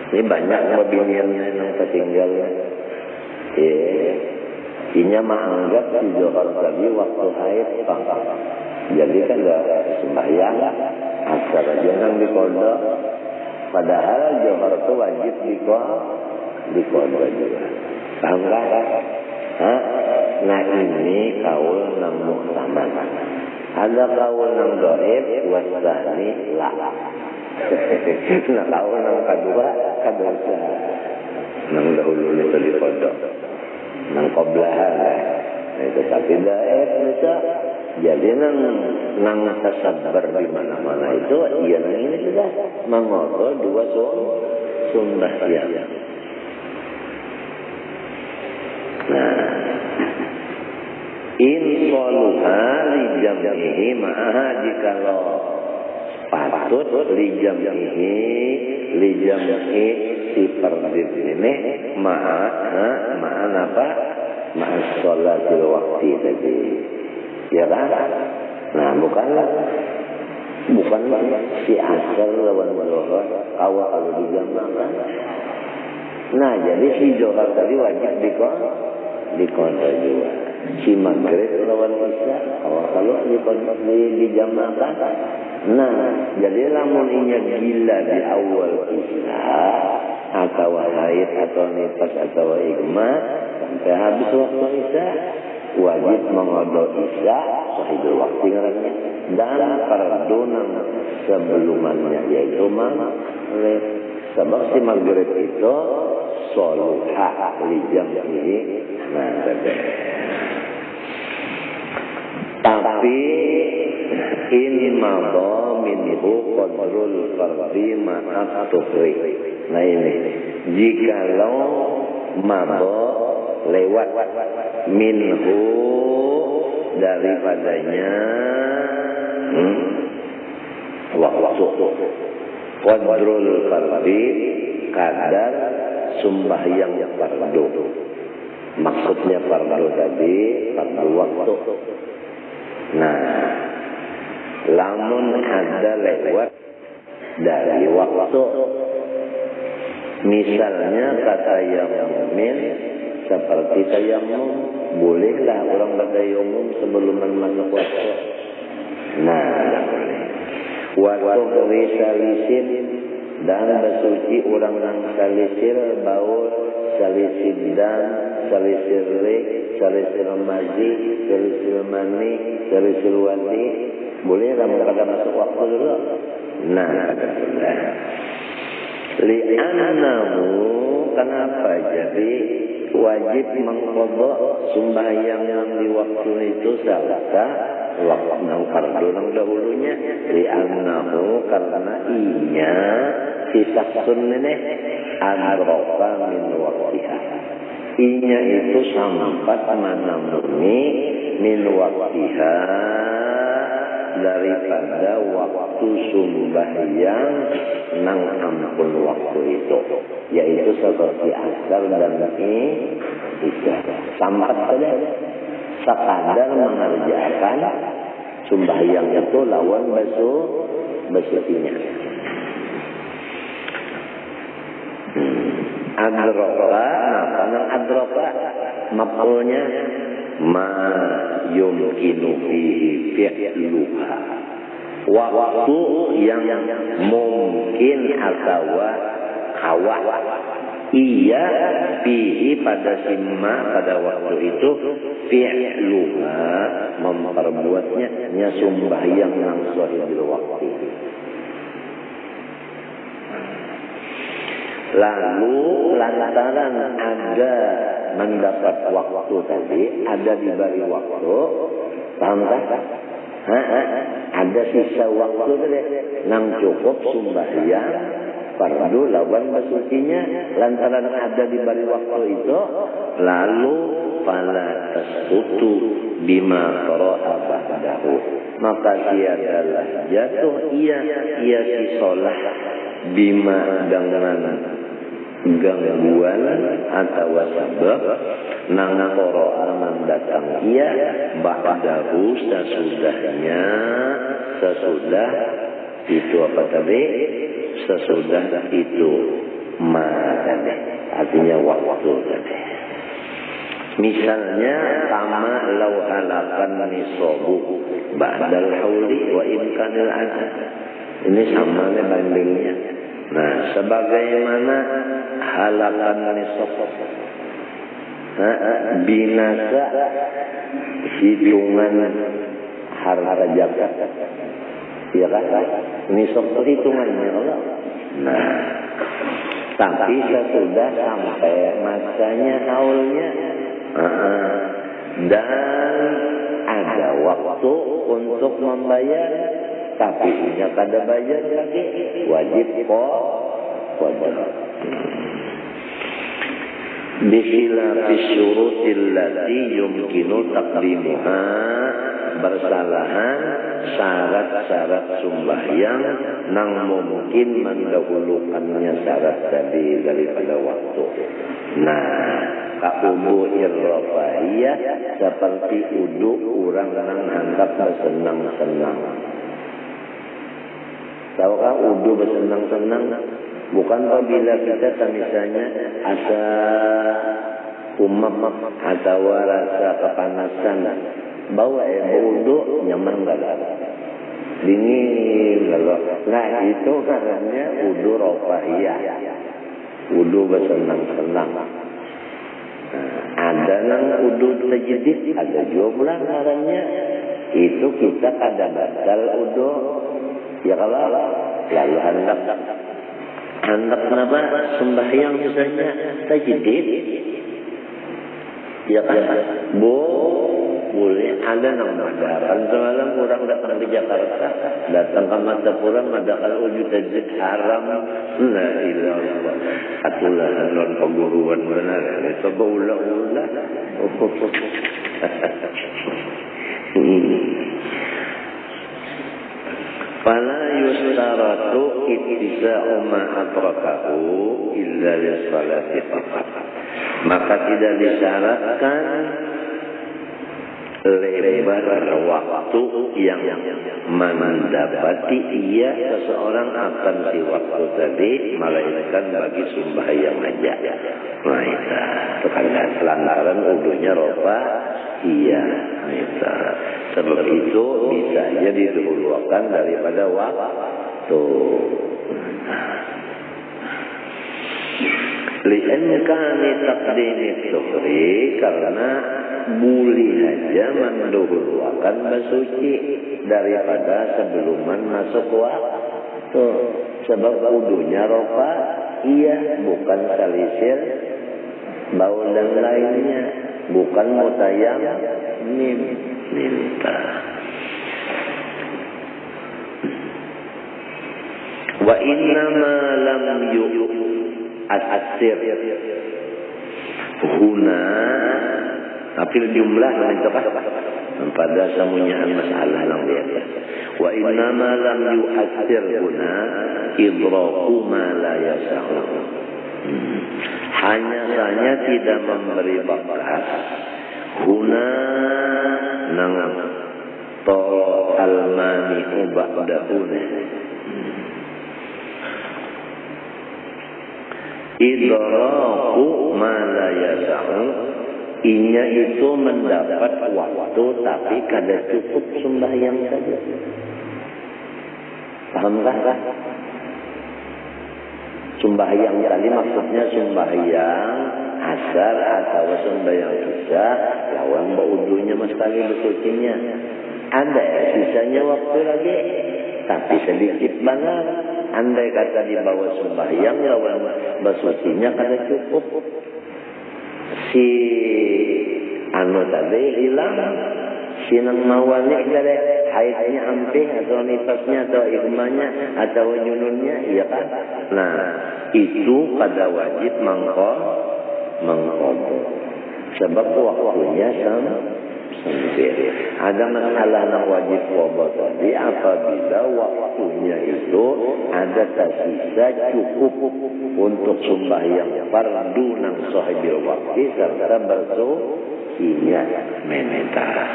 Ini banyak pembiniannya yang tertinggal. Inya menganggap si dohor tadi waktu haid pangkal. Jadi kan ada sembahyang asar aja yang diqadha. Padahal dohor itu wajib diqadha juga. Paham kan? Nah ini kaul nang muhtamal. Ada kaul nang dhaif wasani la. Nah tahu nang kedua kadosa. Nang dahulu itu di kodok. Nang koblahan lah. Itu tapi daet bisa. Jadi nang tasabar di mana-mana itu iya nang ini sudah mengobrol dua sunnah ya. Nah, insoluha li jam'ihi ma'aha jikalau patut li jam'ihi si perdid ini ma'an apa? Ma'an sholatil waqti tadi. Ya kan? Nah, bukanlah si asar lawan zuhur awal kalau dijamakan. Nah, jadi si zuhur tadi wajib dikontrol juga. Si maghrib lawan isya awal kalau dijamakan. Nah, jadi lamun inya gila di awal isya atau haid atau nifas atau igma sampai habis waktu isya wajib mengodok isya sahidul waktu ngarannya dan fardu nang sebelumnya yaitu maghrib. Sebab si maghrib itu soluha li jam'ihi. Nah, tapi ini madha minhu qadrul fardhi ma'at tuhri. Nah ini jikalau madha lewat minhu daripadanya waktu qadrul fardhi kadar sembahyang fardu. Maksudnya fardu tadi fardu waktu. Nah, lamun ada lewat dari waktu, misalnya kata yamin seperti tayamum, bolehlah orang bertayamum sebelum masuk waktu. Nah, boleh. Waktu risalisin dan bersuci orang yang salisil baul, salisil dan salisil le, salisil mazi, salisil mani, salisil wadi, boleh dalam pada masuk waktu dulu. Nah, li'annahu kenapa jadi wajib mengqadha sembahyang yang di waktu itu salahkah waktu nang fardu nang dahulunya li'annahu karena inya sisa sunnah adraka min waktiha inya itu sampat manamuni min waktiha daripada waktu sembahyang nang ampun waktu itu yaitu seperti asar dan isya sampat saja sekadar mengerjakan sembahyang itu lawan basuhnya. Adroka, nah nang adroka maf'ulnya ma yumkinu fihi fi'luha. Waktu yang mungkin atau hawa iya fihi pada simma pada waktu itu fi'luha memperbuatnya nya sembahyang yang sahihul waktu. Lalu lantaran ada mendapat waktu tadi, ada diberi waktu, paham tak? Ada sisa waktu tadi, nang cukup sembahyang fardu lawan basucinya, lantaran ada diberi waktu itu, lalu fala tasqutu bima qara'a ba'dahu. Maka dia adalah jatuh ia si sholat bima dengan gangguan atau sebab nang qara'a mendatang ia ba'dahu sesudah itu apa tadi? Sesudah itu tadi artinya waktu tadi. Misalnya sama law halakan nisabu ba'dal hauli wa imkanil adad. Ini sama bandingnya. Nah, sebagaimana halakan nisab binasa hitungan harta zakat. Ya kan? Ini sok perhitungannya Allah. Nah, tapi sesudah sampai masanya haulnya, dan ada waktu untuk membayar, tapi ingat ada bayar lagi, wajib qada. Bikhilaf syurutil lati yumkinu taqdimuha, bersalahan syarat-syarat sembahyang nang mungkin mendahulukannya syarat tadi daripada waktu. Nah, kaudu irrafahiyah seperti udu orang nang handap bersenang-senang. Tahukah udu bersenang-senang? Bukan apabila kita misalnya asa umam atau rasa kepanasan, bawa wudu nyaman gak? Dingin lalu. Nah itu karena wudu rafahiyah, wudu bersenang-senang. Nah, ada yang wudu tajdid, ada juga karena itu kita kada batal wudu. Ya kalau lalu hendak kenapa sembahyang misalnya tajdid, ya kan? Boleh ada nama madaran. Semalam orang datang ke Jakarta, datang ke Matapura, madakan wujud tajdid haram. La ilaha illallah. Atulah non perguruan benar. Itu berulah-ulah. Fala yustaratu ittisa'u ma adrakahu illa lis-salati faqat. Maka tidak disyaratkan lebar waktu yang mendapati ia seseorang akan di waktu tadi, melainkan bagi sembahyang aja. Nah itu karena lantaran udunya roba, iya itu. Sebab itu bisa jadi didahulukan daripada waktu. Li'imkani taqdimi dhuhri, karena boleh aja mendahulukan bersuci daripada sebelum masuk waktu. Sebab wudunya rofa, iya, bukan salisil, baul dan lainnya, bukan mutayammim. Minta. Wa innama lam yu'assir huna, tapi jumlah itu apa? Pada semuanya masalah lang biasa. Wa innama lam yu'assir huna idraku ma la yasa'u. Hanya saja tidak memberi bakas huna nang to almani ba'dahuna. Idraku ma la yasa'u, inya itu mendapat waktu tapi kada cukup sembahyang saja. Pahamkah? Sembahyang tadi maksudnya sembahyang asar atau sembahyang isya, lawan baudunya sekali bersucinya. Ada sisanya waktu lagi, tapi sedikit banget. Andai kata dibawa sembahyang lawan bersucinya kada cukup. Si anu tadi hilang, si nang mawani tadi haidnya ampih atau nifasnya atau igmanya atau jununnya, iya kan? Nah, itu pada wajib mengqadha. Sebab waktunya sempit. Ada masalah yang wajib qadha tadi apabila waktunya itu ada tersisa cukup untuk sembahyang fardu nang sahibil waktu serta bersucinya menetara.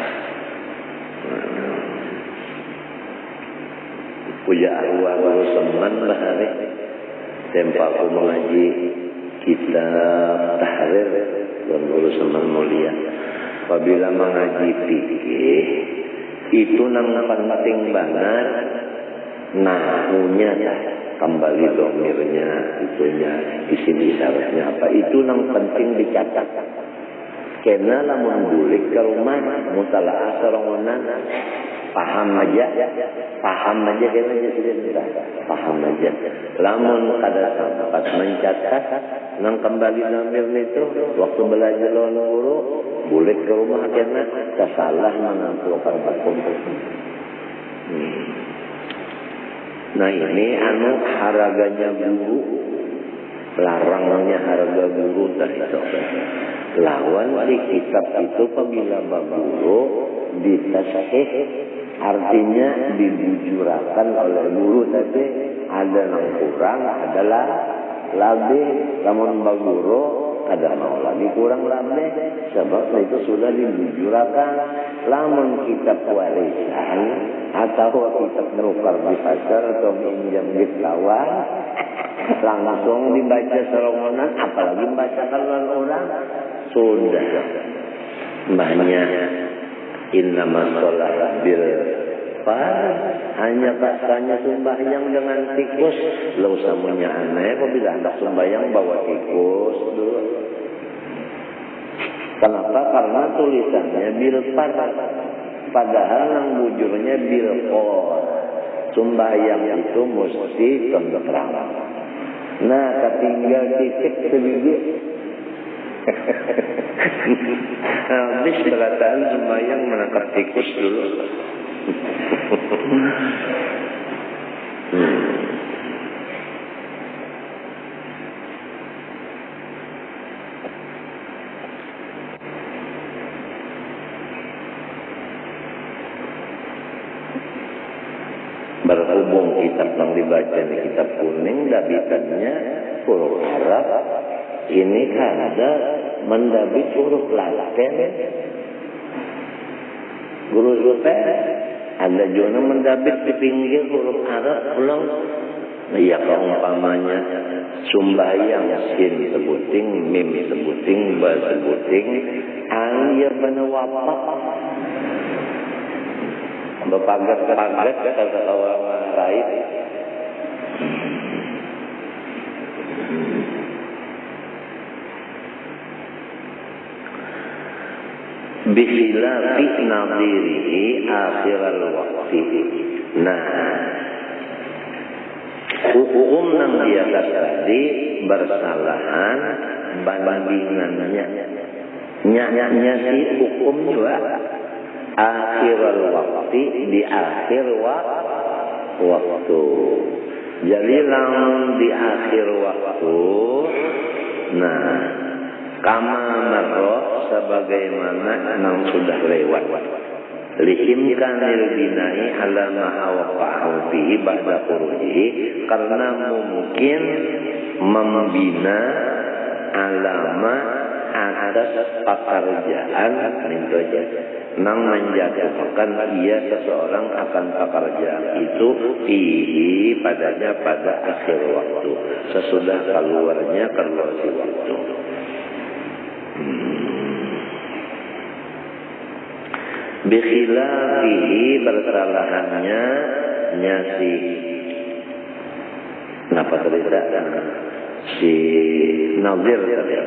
Puja arwah guru seman bahari tempat mengaji kitab tahrir dan guru seman mulia. Apabila mengaji fikih itu nang penting banget nahunya, kembali domirnya, itunya di sini syaratnya apa, itu nang penting dicatat. Karena lamun bulik ke rumah mutalaah sorongonan paham aja kayaknya sudah paham aja. Lamun kada sempat mencatat nang kembali lamir itu waktu belajar lawan guru boleh ke rumah kena salah mengampulkan berkumpul. Nah ini anu haraganya guru, larangnya harga guru dari sobat. Lawan di kitab itu apabila guru ditasih artinya dibujurakan oleh guru tapi ada yang kurang adalah lebih, namun baguro ada mau lagi kurang lebih sebab itu sudah dibujurakan. Lamun kitab warisan atau kitab nukar di pasar atau pinjam di kawan langsung dibaca serongonan, apalagi membacakan orang sudah banyak. Innama sholat bil fard, hanya katanya sembahyang dengan tikus. Lo samunya aneh apabila hendak sembahyang bawa tikus dulu. Kenapa? Karena tulisannya bil fard, padahal yang bujurnya bil qor. Sembahyang itu mesti tenteram. Nah, ketinggal titik sedikit. Habis berataan sembahyang menangkap tikus dulu. Berhubung kitab yang dibaca di kitab kuning, dabitannya huruf Arab. Ini kan ada mendabit huruf Latin. Guru ada juga mendabit di pinggir huruf Arab pulang. Iya keumpamanya sumbayang sin sebuting, mim sebuting, ba sebuting, alia bana wapak. Berpagat-pagat kata orang lain. Bikhilafi nadirihi akhiral waqti. Nah, hukum yang di atas tadi bersalahan bandingannya. Nyanya si hukum juga akhiral waqti, di akhir waktu. Jadi lamun di akhir waktu, nah kama marroh sebagaimana yang sudah lewat. Liimkanil binai ala ma'awaqa'ahu bihi ba'da khurujihi, karena mungkin membina alama atas pekerjaan itu aja. Nang menjatuhkan ia seseorang akan pekerjaan itu fihi padanya pada akhir waktu, sesudah keluarnya si waktu. Bikhilafihi bersalahannya nyasi. Kenapa terlihat si Nazir tadi?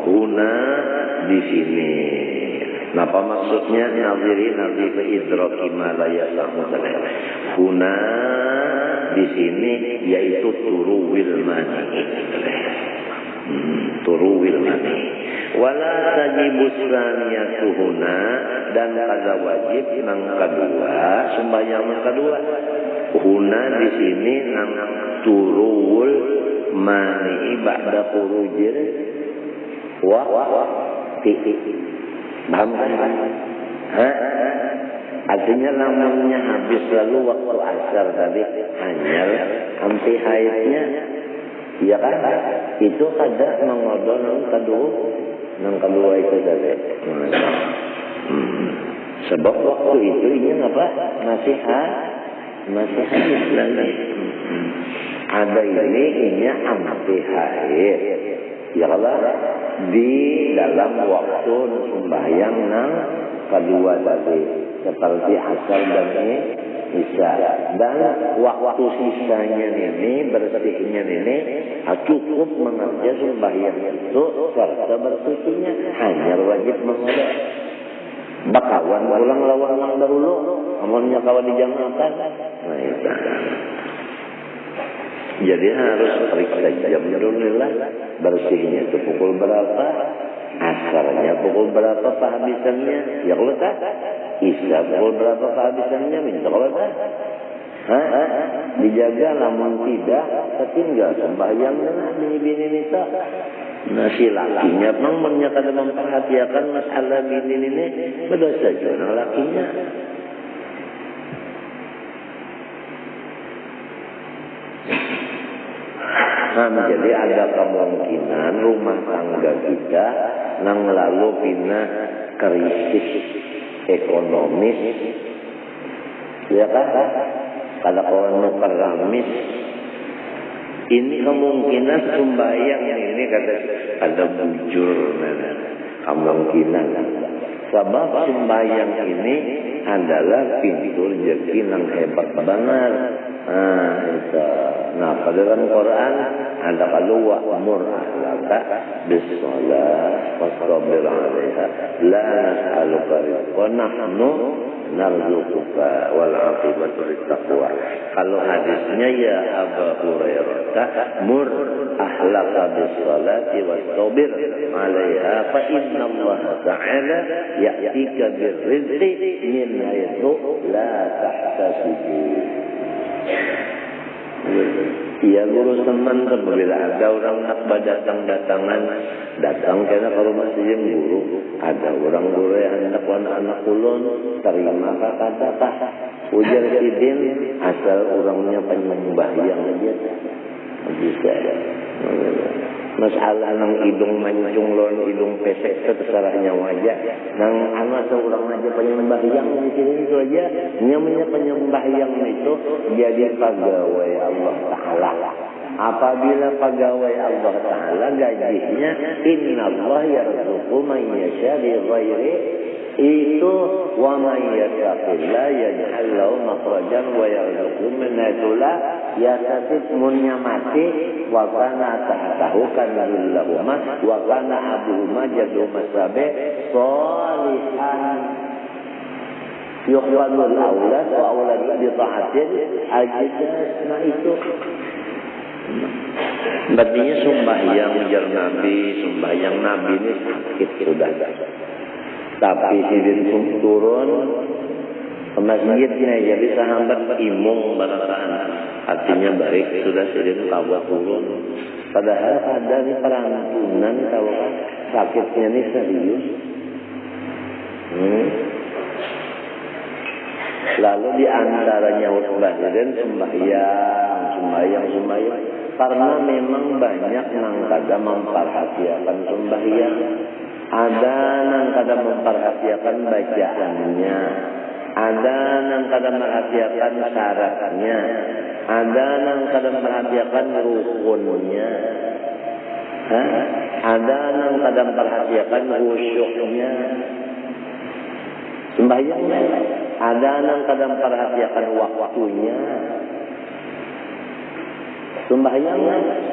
Huna di sini. Napa maksudnya naziri idraki ma la yasamu tadi? Huna di sini yaitu turuwil mani. Turuwil mani. Wala tajibus saniyatuhuna, dan kada wajib nang kedua sembahyang yang kedua. Huna di sini nang turuwul mani ba'da khurujir titik. Paham kan? Artinya lamunnya habis lalu waktu asar tadi hanya sampai haidnya, ya kan? Itu kada mengodol nang kedua itu tadi. Sebab waktu itu ini apa? Masih habis lagi. Ada ini sampai haid. Ya Allah, di dalam waktu sembahyang nang kedua tadi seperti asar dan isya, dan waktu sisanya ini bersihnya ini cukup mengerja sembahyang itu serta bersucinya, hanya wajib mengolah. Bakawan ulang lawan lang dahulu, amonnya kawan dijamakan. Nah itu. Jadi harus periksa jamnya dulu lah, bersihnya itu pukul berapa, asarnya pukul berapa kehabisannya, ya kalau tak, isya pukul berapa kehabisannya, minta kalau tak. Dijaga namun tidak ketinggal sembahyang dengan bini-bini nisa. Nah si lakinya memang kada memperhatikan masalah bini ini berdosa juga lakinya. Nah, jadi ada kemungkinan rumah tangga kita nang lalu pindah krisis ekonomis, ya kan? Kalau orang keramis, ini kemungkinan sembahyang ini ada bujur, kemungkinan. Sebab sembahyang ini adalah pintu rezeki yang hebat banget. Nah, pada dalam Quran ada kalau wa'mur ahlaka bis-shalah wastabir 'alaiha la nas'aluka rizqan nahnu narzuquka wal 'aqibatu lit-taqwa. Kalau hadisnya ya Abu Hurairah, mur ahlaka bis-shalati wastabir 'alaiha fa inna Allah ta'ala ya'tika bir-rizqi min haitsu la tahtasibu. Iya guru teman apabila ada orang nak datang karena kalau masih guru ada orang guru yang hendak anak ulun terima kata ujar sidin asal orangnya penyembah yang aja bisa masalah nang hidung mancung lon hidung pesek terserahnya wajah nang anak seorang aja penyembah yang di sini itu aja namanya penyembah yang itu jadi pegawai Allah Ta'ala. Apabila pegawai Allah Ta'ala gajinya innallaha yarzuqu man yasha bi ghairi itu wa man yattaqillah yaj'al lahu makhrajan wa yarzuqhu min haitsu la yahtasib munnya mati wa kana tahtahu kana lillahi wa kana abuhuma jadu masabe sholihan yuqbalul aulad wa aulad bi ta'atin ajidas. Nah itu berartinya sembahyang ujar Nabi, sembahyang Nabi ini sakit sudah. Tapi sidin turun ke masjidnya jadi sahabat imung barakaan. Artinya baik sudah sidin kawa turun. Padahal ada nih perantunan kalau sakitnya nih serius. Lalu di antaranya khutbah sidin sembahyang karena memang banyak nang kada memperhatikan sembahyang. Ada nang kada memperhatikan bacaannya, ada nang kada memperhatikan syaratnya, ada nang kada memperhatikan rukunnya, ada nang kada memperhatikan khusyuknya. Sembahyangnya, ada nang kada memperhatikan waktunya. Sembahyangnya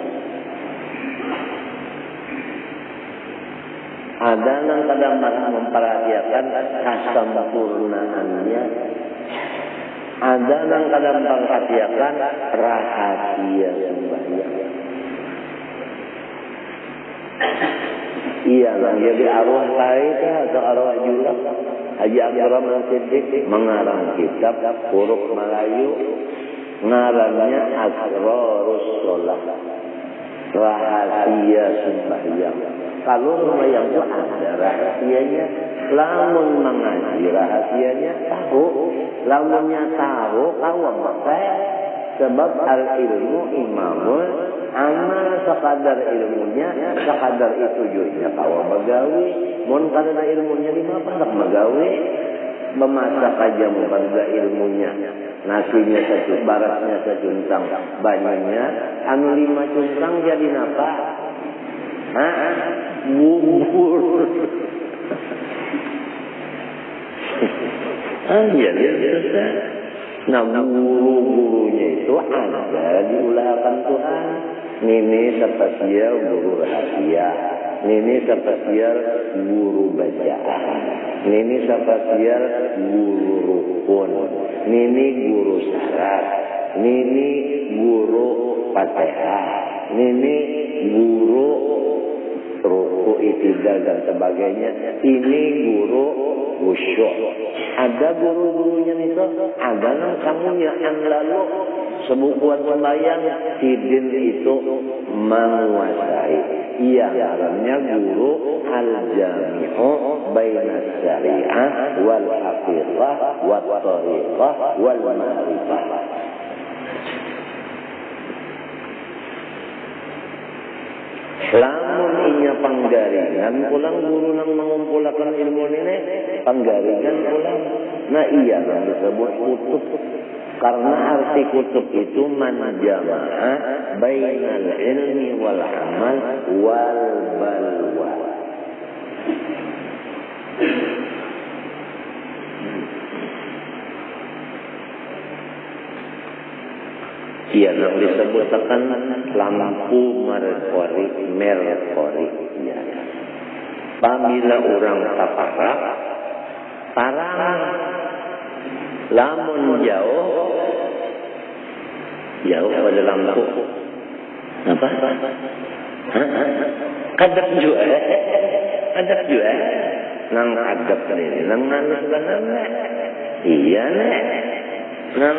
ada yang kadang memperhatikan kesempurnaannya, ada yang kadang memperhatikan rahasia sembahyang. Iya, jadi arwah lain atau arwah julak. Haji Abdurrahman Siddiq mengarang kitab huruf Melayu, ngarannya Asrarus Shalah, rahasia sembahyang. Kalau sembahyang itu ada rahasianya, lamun mengaji rahasianya tahu, lamunnya tahu kawam pakai sebab al ilmu imamul amal sekadar ilmunya sekadar itu juga kawam begawi, mun kada ilmunya lima pendak begawi, memasak aja bukan ilmunya. Nasinya satu, baratnya sejuntang, banyaknya anu 5 cuntang jadi napa? Bubur. Jadi biasa. Nah guru-gurunya itu ada diulahkan Tuhan. Ini terpasiar guru rahasia, ini terpasiar guru bacaan. Nini Sapasial guru rukun, Nini guru syarat, Nini guru Fatihah, Nini guru ruku itidal dan sebagainya. Ini guru wusyuk. Ada guru-gurunya nih so. Ada nang kamu yang lalu sebukuan sembahyang sidin itu menguasai. Iya, namanya guru al-jami'u baina syariah wal haqiqah wat tariqah wal ma'rifah. Lamun inya panggaringan pulang guru nang mengumpulkan ilmu ini panggaringan pulang. Nah iya yang disebut kutub. Karena arti kutub itu manjama'a bainal ilmi wal amal wal balwa. Iya, yang disebutkan lampu merkuri. Ya. Pamila orang taparak, parang, lamun jauh pada lampu. Apa? Kadap juga. Nang kadap ini, nang nalus banana. Iya nek, nang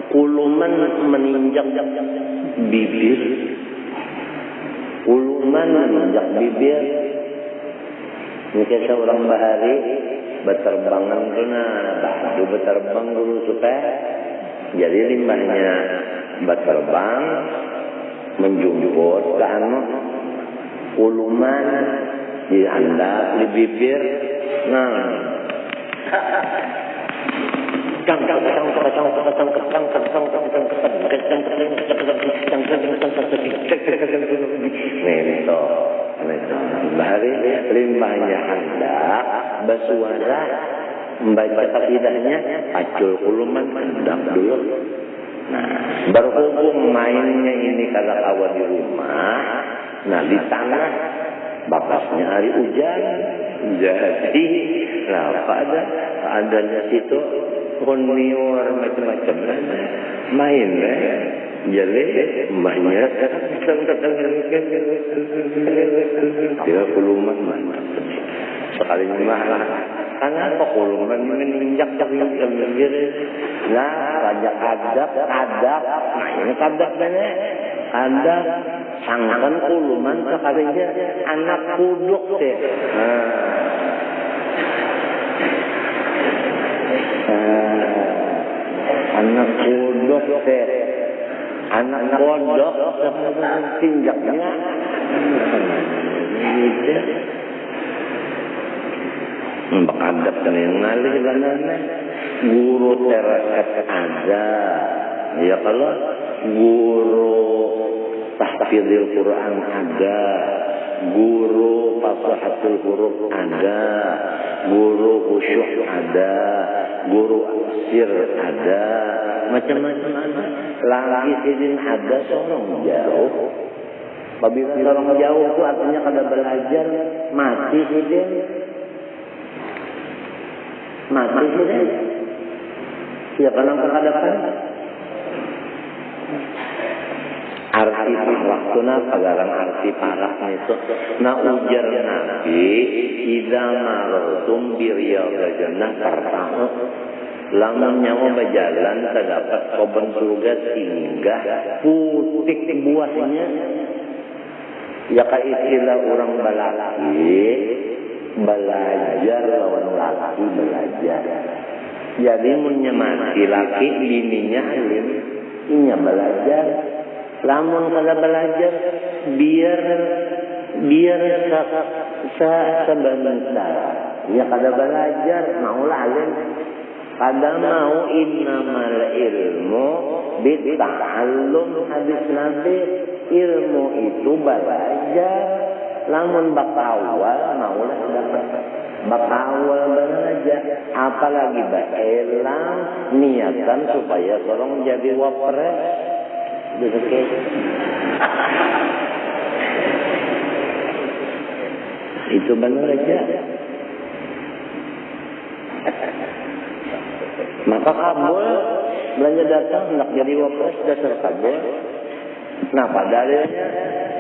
kuluman meninjak bibir. Kuluman meninjak bibir. Mungkin seorang bahari berterbangan kena badu berterbang dulu supaya jadi limbahnya berterbang menjemput ke kuluman diandap di bibir. Nah, bahari limbahnya hendak bersuara membaca kasidahnya acul kuluman hendak dulu. Nah, berhubung mainnya ini kagak awal di rumah, nah di tanah bakasnya hari hujan, jadi apa adanya situ konior macam-macam main jadi banyak dia kuluman sekali marah karena apa kuluman menginjak nah raja kadap nah ini kadap bener kadap sangkan kuluman sekalinya anak kuduk deh. Anak kodok teh, anak kodok tinjaknya, gitu. Bakadap dan yang ngalih banana, guru terakat ada, ya kalau guru tahfidil Quran ada, guru fasahatul huruf ada, guru khusyuk ada, guru sir ada, macam-macam ada. Lagi sidin ada seorang jauh. Apabila seorang jauh itu artinya kada belajar mati sidin. Siapa yang berhadapan? Arti waktuna pagaran arti parah itu. Nah ujar Nabi, idza marartum bi riyadil jannah fartahu. Lamun nyawa berjalan terdapat kebun surga singgah putik buahnya. Ya ka istilah orang balaki belajar lawan laki belajar. Jadi munnya mati laki bininya alim, inya belajar. Lamun kada belajar biar sebentar. Ya kada belajar mau alim. Kada mau innamal ilmu bita'allum hadis Nabi. Ilmu itu belajar. Lamun bakawal maulah dapat. Bakawal belajar. Apalagi baelang niatan supaya sorong jadi wapres. Itu benar aja. Maka kabul belanja datang hendak jadi wapres dasar kabul. Nah pada dalilnya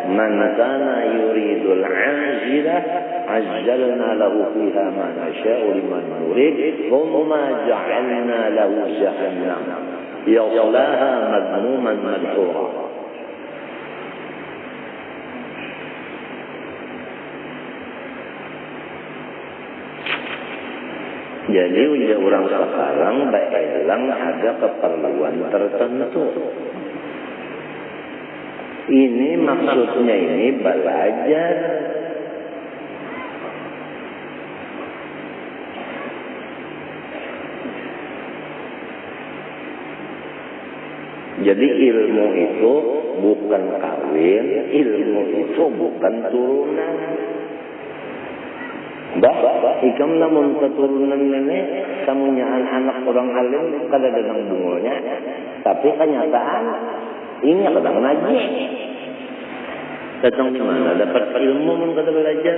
man kana yuridul ajilah ajjalna lahu fiha ma nasha'u liman nurid thumma ja'alna lahu jahannam yaslaha madmuman madhura. Jadi ujar orang sekarang baelang ada keperluan tertentu. Ini maksudnya ini belajar. Jadi ilmu itu bukan kawin, ilmu itu bukan turunan. Ikam namun keturunan nenek kamunya anak orang alim kada denang bungulnya, tapi kenyataan ini kadang ngaji. Datang di mana dapat ilmu mun kada belajar.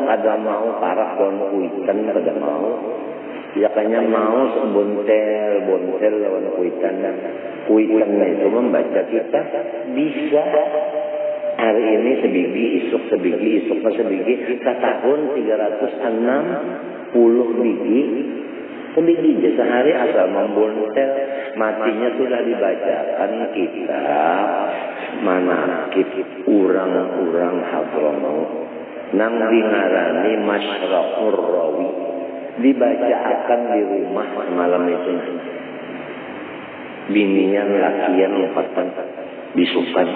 Kada mau parak kon kuitan kada mau. Ya kayaknya mau bontel lawan kuitan. Kuitan itu membaca kita bisa. Hari ini sebiji, isuk sebiji, isuknya sebiji. Kita tahun 360 biji. Sebiji aja sehari asal membontel. Matinya sudah dibacakan kitab manakib urang-urang Hadramaut. Nang dingarani Masyraqur Rawi. Dibacakan di rumah malam itu. Binian lakian lupatan bisukan.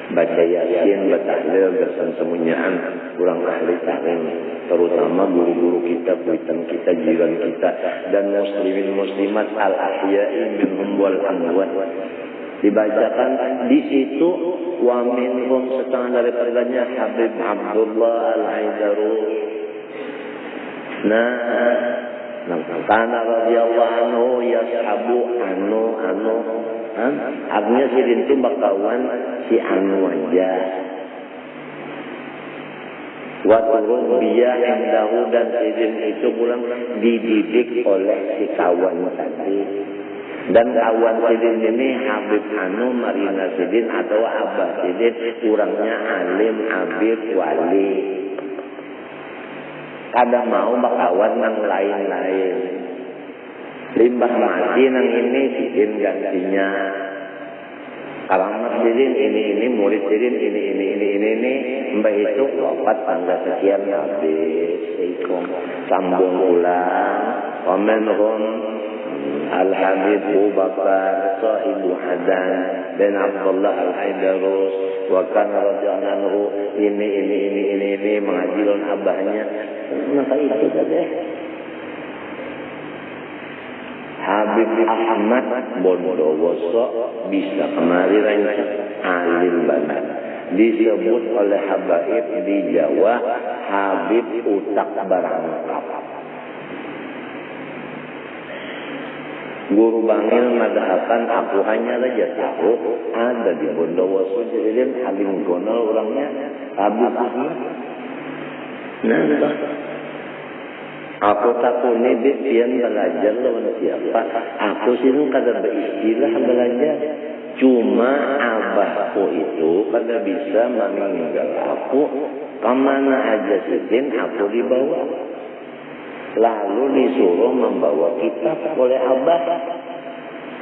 Baca yasin, batahlil, bersan semunyaan kurang ahli tarim, terutama guru-guru kita, kuitan kita, jiran kita, dan muslimin muslimat al-ahya'i minhum wal amwat. Dibacakan di situ wa minhum setengah daripadanya Habib Abdullah Al-Aidarus. Karena radhiyallahu anhu yashabu anu artinya sidin itu bakawan si anu aja. Wa turbiya indahu dan sidin itu pulang dididik oleh si kawan tadi. Dan kawan sidin ini Habib anu Marina sidin atau Abah sidin, kurangnya alim, abid, wali. Kada mau bakawan nang lain-lain. Limbah mati nang ini sidin gantinya. Alamat sidin ini murid sidin ini mbak itu wafat tanggal sekian habis. Sambung ulang. Wamenhum Al-Habib Abu Bakar Sahibu Hadan bin Abdullah Al-Aidarus wa kana radhiyallahu ini mengajilun abahnya. Maka itu saja. Habib Ahmad Bondowoso bisa kemari rancang alim banget. Disebut oleh habaib di Jawa Habib Utak Barangkap. Guru Bangil mengatakan aku hanya saja tahu ada di Bondowoso jadi alim gonal orangnya Habib Ahmad. Aku takut ni bian belajar lawan siapa. Aku sini kada beristilah belajar. Cuma abahku itu kada bisa meninggal aku. Kemana aja sidin aku dibawa. Lalu disuruh membawa kitab oleh abah.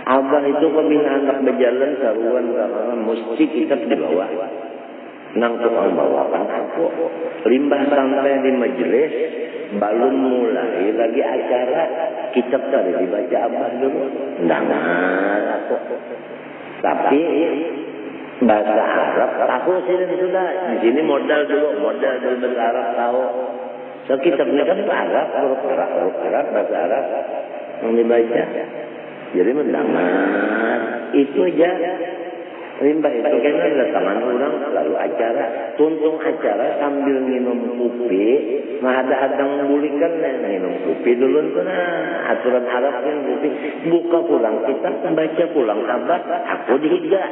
Abah itu kebina anak berjalan saruan karena mesti kitab dibawa. Nang tukang bawakan aku. Limbah sampai di majelis. Belum mulai lagi acara, kitab tadi dibaca abah dulu. Ndangar aku. Tapi bahasa Arab aku sini sudah di sini modal dulu bahasa Arab tahu. So kitabnya kan Arab, huruf Arab bahasa Arab yang dibaca. Jadi mendengar itu aja. Limbah itu kan ada tangan orang lalu acara, tuntung acara sambil minum kopi, nah ada bulikan minum kopi dulu tuh aturan Arab yang kopi, buka pulang kita baca pulang kabar, aku dihiga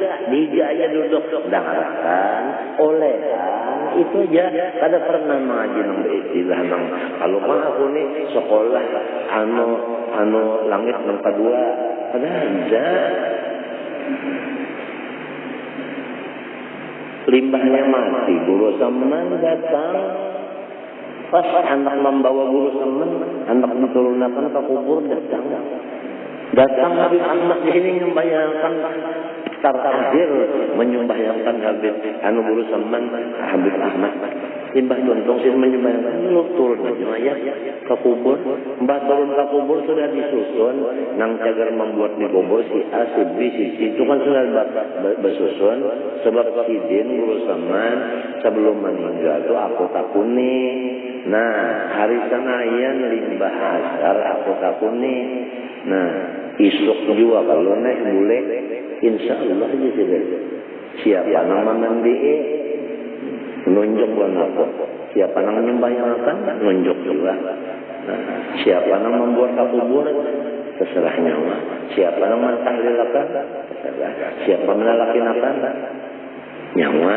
aja duduk, dengarkan, olehan, itu aja. Kada pernah mengaji nang istilah nang kalau mah aku nih sekolah anu langit nang kedua. Kada ada. Limbahnya mati, guru semen datang. Pas anak membawa guru semen, anak diturunkan ke kubur datang Habib Ahmad di sini membayangkan terakhir menyembahyangkan Habib guru semen Habib Ahmad. Limbah tuntung sih menyembahyangkan lu turun aja ya ke kubur. Mbak turun ke kubur sudah disusun, nang cagar membuat di kubur si A, si B, si C itu kan sudah bersusun. Sebab sidin guru semen sebelum meninggal tuh aku takuni. Nah, hari Senayan limbah asar aku takuni. Nah, isuk juga kalau naik boleh, insya Allah aja sih. Siapa nama mandi? Nunjuk aku. Siapa nama nyembahyangkan? Nunjuk juga. Nah, siapa nama membuat kubur? Terserah nyawa. Siapa nama mentahlilakan? Terserah. Siapa menalakinakan? Nyawa.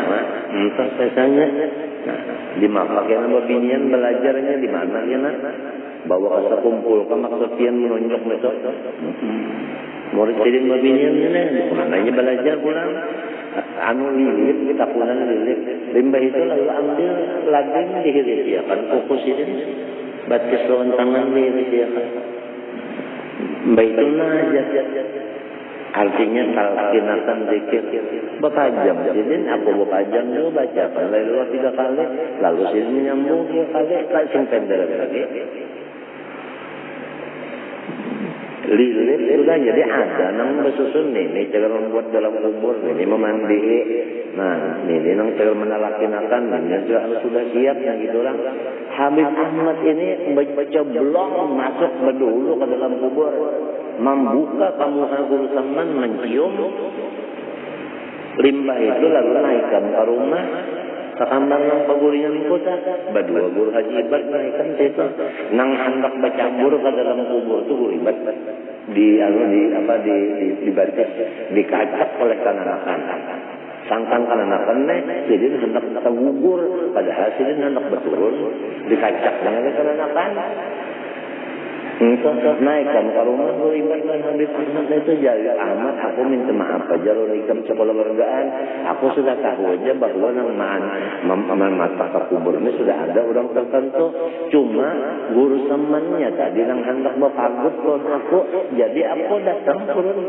Entah sesanya. Nah, di mana nama binian belajarnya di mana ya nak? Bawa kasa kumpul ke maksudnya menunjuk besok. Murid sidin mabinian ini mananya belajar pulang. Anu lilit, takunan lilit. Limbah itu lalu ambil lagi dihilisiakan kukus ini. Batis lawan tangan dihilisiakan. Mbak itu najat. Artinya talqinatan zikir. Berpajam. Jadi aku berpajam juga bacakan. Lalu 3 kali. Lalu sidin menyambung 3 kali. Kasih pendek lagi. Lilit sudah jadi ada nang bersusun nih cara membuat dalam kubur ini memandi. Nah ini nang cara menalakinakan ini sudah siap yang gitu orang. Habib Ahmad ini baca belum masuk berdulu ke dalam kubur, membuka pamuka guru semen, mencium limbah itu lalu naikkan ke rumah. Sekambar yang paguringan kota, berdua guru haji ibat naikkan itu, nang hendak bercampur ke dalam kubur itu guru ibat dibatis, dikacak oleh kananakan, sangkan kananakan jadi hendak tergugur, padahal jadi hendak berturun, dikacak dengan kananakan. Naikkan ke rumah guru ibat dan Habib Ahmad itu jadi Ahmad aku minta maaf aja lo nikam sekolah wargaan aku sudah tahu aja bahwa nang mata ke kubur ini sudah ada orang tertentu cuma guru semennya tadi nang hendak berpagut kon aku jadi aku datang turun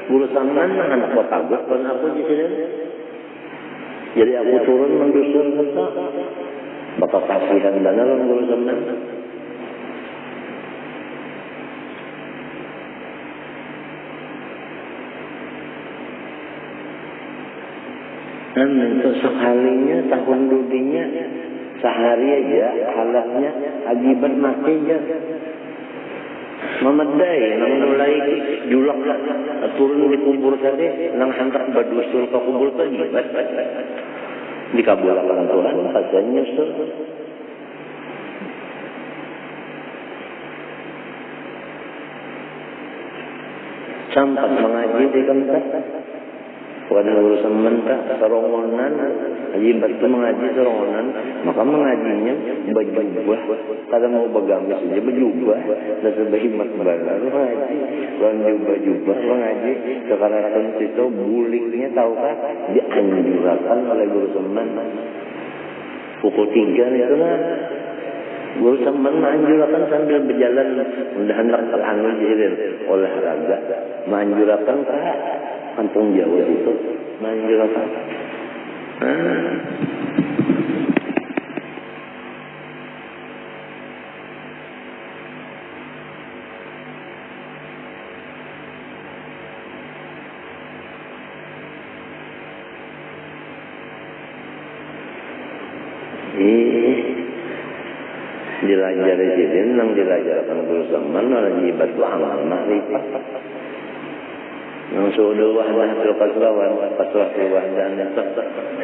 guru semen nang hendak berpagut kon aku di sini jadi aku turun mendusun kata bakal kasihan dana lo guru semen. Dan untuk sekalinya tahun dudinya sehari aja halaknya akibat mati aja memadai nang mulai julak turun di kubur tadi nang hendak berdusul ke kubur tadi dikabulkan Tuhan pasal nyusul sampai mengaji di tempat bukan urusan mentah, serongonan, haji itu mengaji serongonan, maka mengajinya baju-baju, kadang mau bergamis aja baju-baju, dan sebahimat baru mengaji, kalau jubah-jubah mengaji, sekarang itu buliknya tahukah dianjurkan oleh guru semen, pukul 3 itu lah. Guru semen menganjurkan sambil berjalan hendak terangin jirir olahraga, menganjurkan kah? Kampung Jawa itu menanjurkan. Dilajari jidin, nang dilajarkan guru semen, orang jibat itu amal makrifat. Yang sudah wahdah kasrawan, kasrah wahdah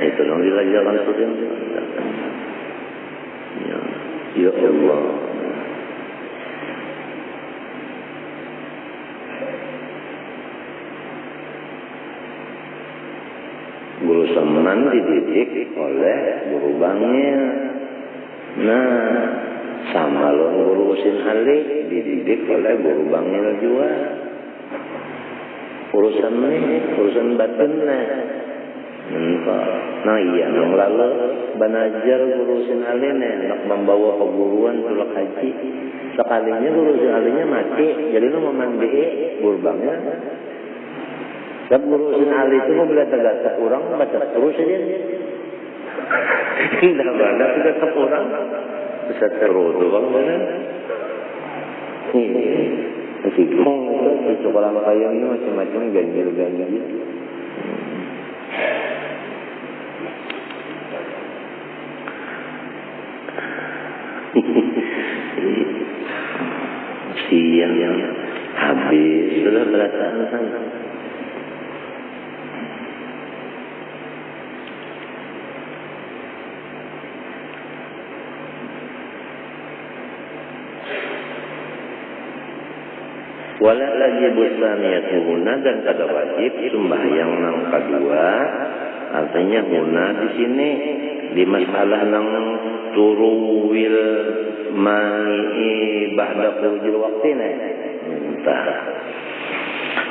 itu yang dilajarkan student. Ya Allah. Guru semen dididik dididik oleh guru bangil. Nah, sama lo ngurusin alik dididik oleh guru bangil juga. Urusan batin nah iya nang lalu banajar gurusin alin nak membawa perguruan tulak haji sekalinya gurusin alinnya mati jadi lu memandi burbangnya dan gurusin alin itu mau belajar orang baca terus aja tidak ada tidak orang bisa terus bang benar ini sikong itu sekolah kayaknya macam-macam ganjil siang yang habis sudah perasaan sana. Wala wajib tsaniyatu huna dan kada wajib sembahyang nang kedua artinya huna di sini di masalah nang turuwil mani ba'da khurujil waqtina entah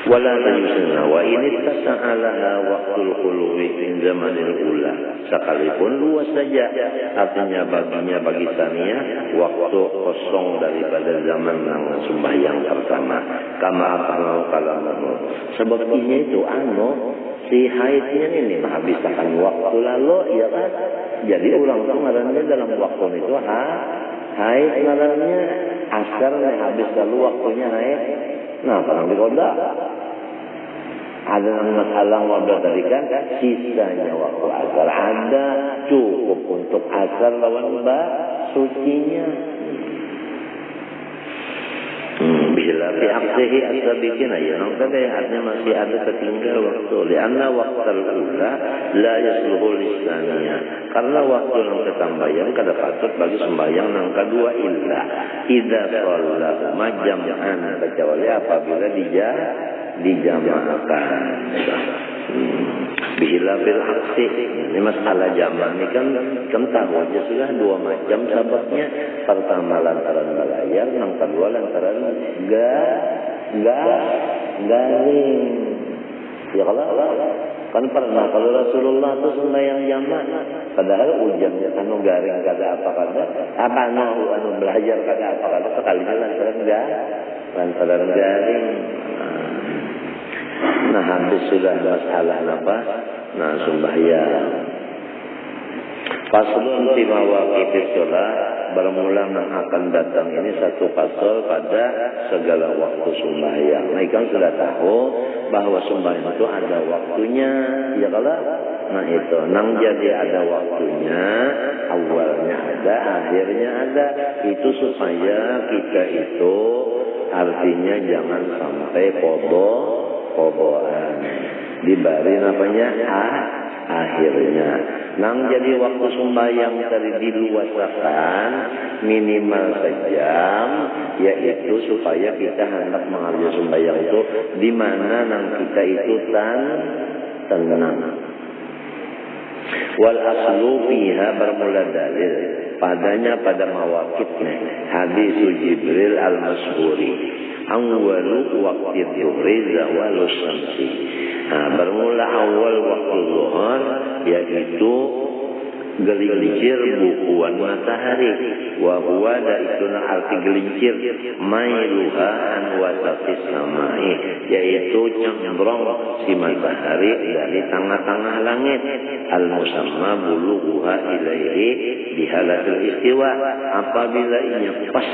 wala yusna wa ini tasa'alaha waqtul khuluwi min zamanil ula sekalipun luas saja artinya baginya bagi saniyah waktu kosong daripada zaman nang sembahyang pertama kama apa mau kalamu sebab ini itu si haidnya ini menghabiskan waktu lalu ya kan jadi orang itu ngarannya dalam waktu itu haid ngarannya asar habis lalu waktunya haid nah barang dikoda ada masalah ngobrol tadi kan sisanya waktu asar ada cukup untuk asar lawan sucinya bila biaksihi asabikin aja tadi artinya masih ada tertinggal waktu lianna waktal ula la yasluhu lisaniyah karena waktu yang ketambayan kada patut bagi sembahyang yang kedua illa idza shallahuma jam'an kecuali apabila dijamaahkan bihilafil aksi ini masalah jamaah ini kan tahu aja sudah dua macam sebabnya pertama lantaran belayar yang kedua lantaran garing ya kan pernah kalau Rasulullah itu sembahyang jamaah padahal hujannya anu garing kada apa anu belajar kada apa sekalinya lantaran garing. Nah habis sudah masalah apa? Nah sembahyang. Faslun fi mawaqifis shalah bermula yang akan datang ini satu pasal pada segala waktu sembahyang. Nah ikan sudah tahu bahwa sembahyang itu ada waktunya, ya kalau nah itu nang jadi ada waktunya, awalnya ada, akhirnya ada. Itu supaya kita itu artinya jangan sampai koboan dibari namanya akhirnya nang jadi waktu sembahyang tadi diluasakan minimal sejam yaitu supaya kita hendak mengambil sembahyang itu di mana nang kita itu tenang wal aslu fiha bermula dalil padanya pada mawaqitnya hadis Jibril al-Masyhuri awwalu waqti dhuhri zawalus syamsi. Nah, bermula awal waktu zuhur yaitu gelincir bukuan matahari wa huwa da itu arti gelincir mailuha an wasatis samai yaitu condrong si matahari dari tengah-tengah langit al musamma bulughuha ilaihi bihalatul istiwa apabila inya pas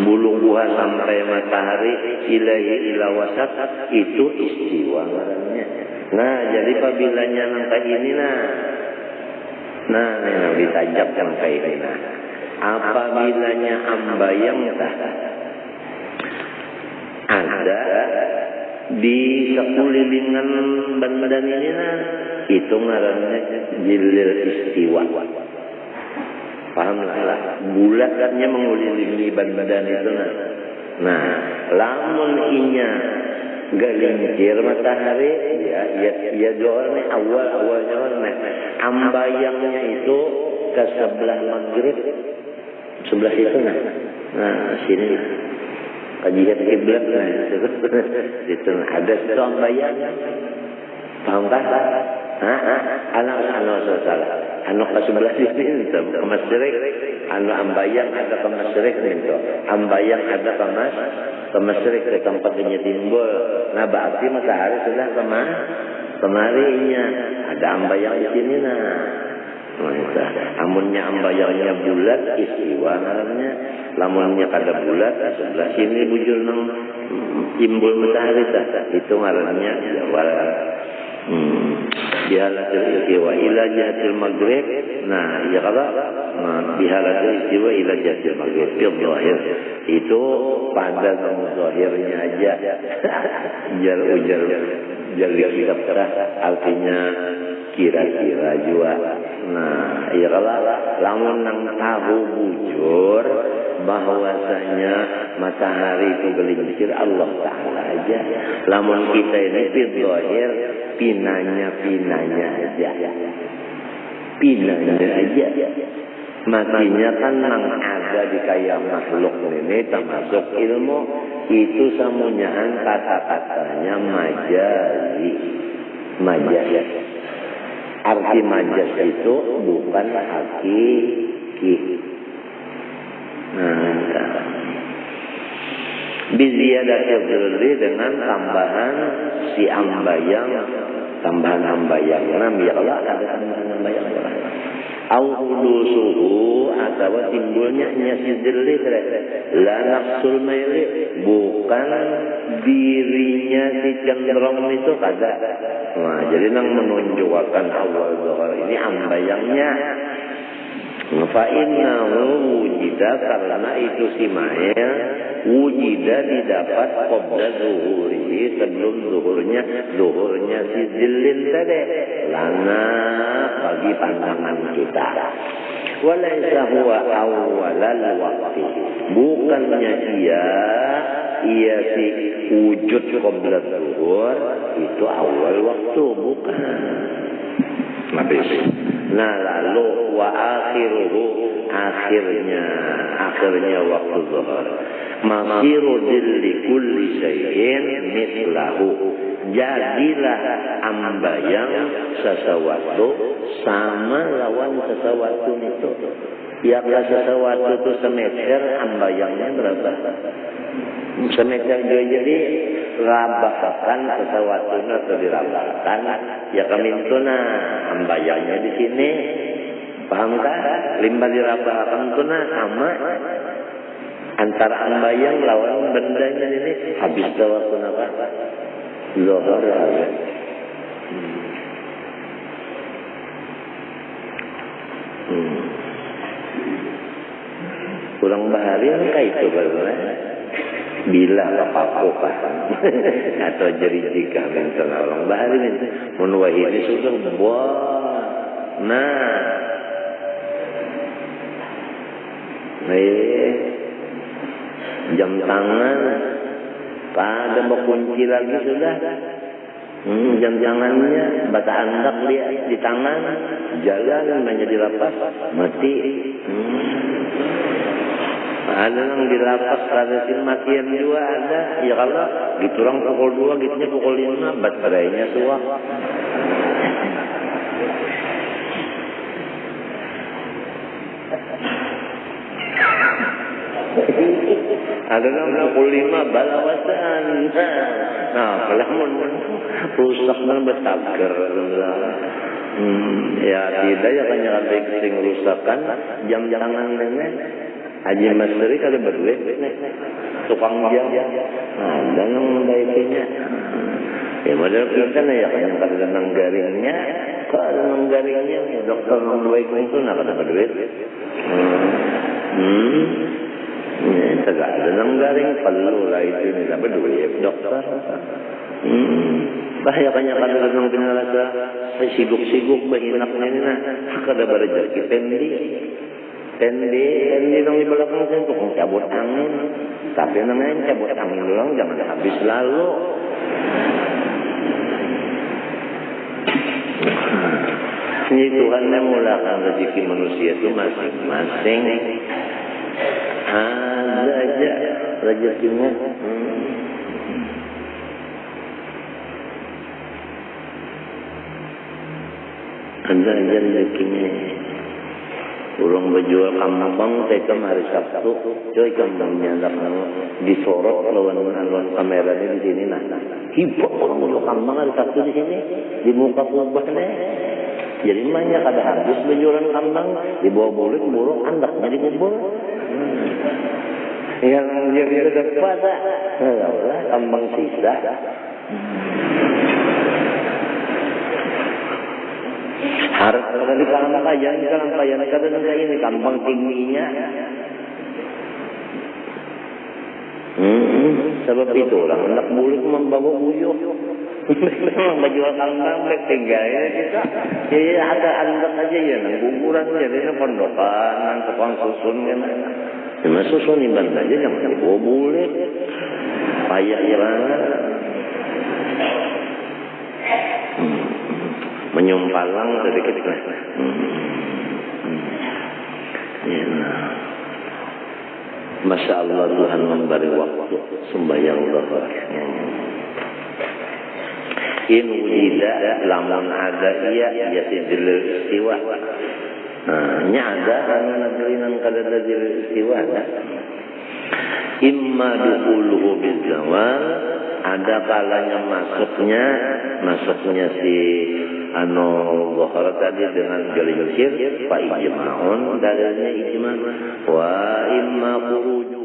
bulughuha sampai matahari ilaihi ila wasat itu istiwa namanya. Nah jadi apabila sampai ini nah ini ditajak sampai ini apabila ambayang ada di sekulilingan badan ini itu ngarannya jilil istiwa pahamlah bulatnya mengulilingi badan itu nah lamun inya gelincir matahari ya iya doa nih awalnya nih. Ambayangnya itu ke sebelah maghrib, sebelah itu nah sini kajian kiblat nah itu ada itu ambayang, paham kan? Anak salah, anak ke sebelah sini itu ke masyrik, anak ambayang ada ke masyrik itu, ambayang ada ke masyrik ke tempatnya timbul. Nah berarti matahari sudah kemarinya ada ambayang di sini amunnya ambayangnya bulat istiwa namanya, lamunnya kada bulat sebelah sini bujur nang timbul matahari itu ngarannya jawal. Bihalatil istiwa ila jihatil maghrib. Nah ya kalau bihalatil istiwa ila jihatil maghrib fil zahir itu pada zahirnya aja ujar kitab artinya kira-kira juga. Nah ya kalau lamun nang tahu bujur bahwasanya matahari itu gelincir Allah Ta'ala aja. Lamun kita ini fil zahir pinanya aja. Pinanya aja. Matinya kan nang ada di kaya makhluk ini termasuk ilmu itu samunyaan kata-katanya majaz. Arti majaz itu bukan hakiki. Biziyadatil dzulli dengan tambahan si ambayang, tambahan ambayang. Ya Allah ada tambahan ambayang. Au hulusuhu atau timbulnya si dzulli la nafsul maili bukan dirinya si cenderung itu kada. Nah, jadi nang menunjukkan awal zuhur ini ambayangnya. Fa innahu wujida karena itu si maya wujida didapat qabla zuhuri sebelum zuhurnya si zillin tadi lana bagi pandangan kita. Walaysa huwa awwalal waqti bukannya ia si wujud qabla zuhur itu awal waktu bukan. Nah lalu wa akhirnya waktu zuhur masiru dilli kulli syai'in mislahu jadilah ambayang sesuatu sama lawan sesuatu itu. Ya sesuatu itu semeter ambayangnya berapa? Semeter juga jadi rabakan sesuatu atau dirabakan ya kamintuna ambayangnya di sini paham kan? Limbah dirabakan tuna sama antara ambayang lawan bendanya ini habis waktu apa? Zuhur ya. Kurang bahari kayak itu bagaimana? Bila apa-apa atau jika misalnya orang bahari itu menwahidi sudah buah. Jam tangan pada berkunci lagi sudah. Jam tangannya bata andak dia di tangan jalan menjadi lapas mati. Ada yang di lapas pada sin matian juga ada. Ya kalau gitu orang pukul 2 gitunya pukul 5 baterainya tua. Ada yang pukul 5 balawasan. Nah, kalau rusak dan bertaker. Ya tidak ya kan yang sing rusakan jam tangan nenek. Haji Masri kada berduit tukang jam. Ada yang baiknya. Ya model kita ya kan yang kada nang garingnya, kada nang garingnya dokter nang baik itu nak kada berduit. Tegak ada nang garing perlu lah itu ni tak berduit dokter. Bahaya kanya kada nang pinalasa sibuk-sibuk bahinak ni na kada berjaki Tendi dong di belakang saya tukang cabut angin. Tapi namanya cabut angin doang jangan habis lalu. Ini Tuhan yang mulakan rezeki manusia itu masing-masing. Ada aja rezekinya. Ada aja rezekinya. Orang berjual kambang tekem hari Sabtu, coy kambangnya disorot lawan kamera di sini. Nah, hibah orang berjual kambang hari Sabtu di sini, di muka kubah nih. Jadi banyak ada habis berjualan kambang, dibawa bulik burung andaknya dikubur. Yang dia dapat adalah kambang sisa. Harus kalau di kalang kayan kadang ini kambang tingginya. Sebab itu orang anak bulik membawa buyuk. Memang baju kambang tinggalnya kita. Jadi ada anak aja ya, nang kuburan jadi pondokan, nang tukang susun kan. Cuma susun iban aja jangan dibawa bulik. Payah ya banget. Menyumpalang sedikit lah. Ya. Masya Allah Tuhan memberi waktu sembahyang zuhur. In wujida lamun ada iya yasidil istiwa. Nya ada nagrinan kadada dil istiwa. Imma dukhuluhu bil zawal, ada kalanya masuknya si zuhur tadi dengan gelincir, fa ijma'un dalilnya ijma', wa imma khuruju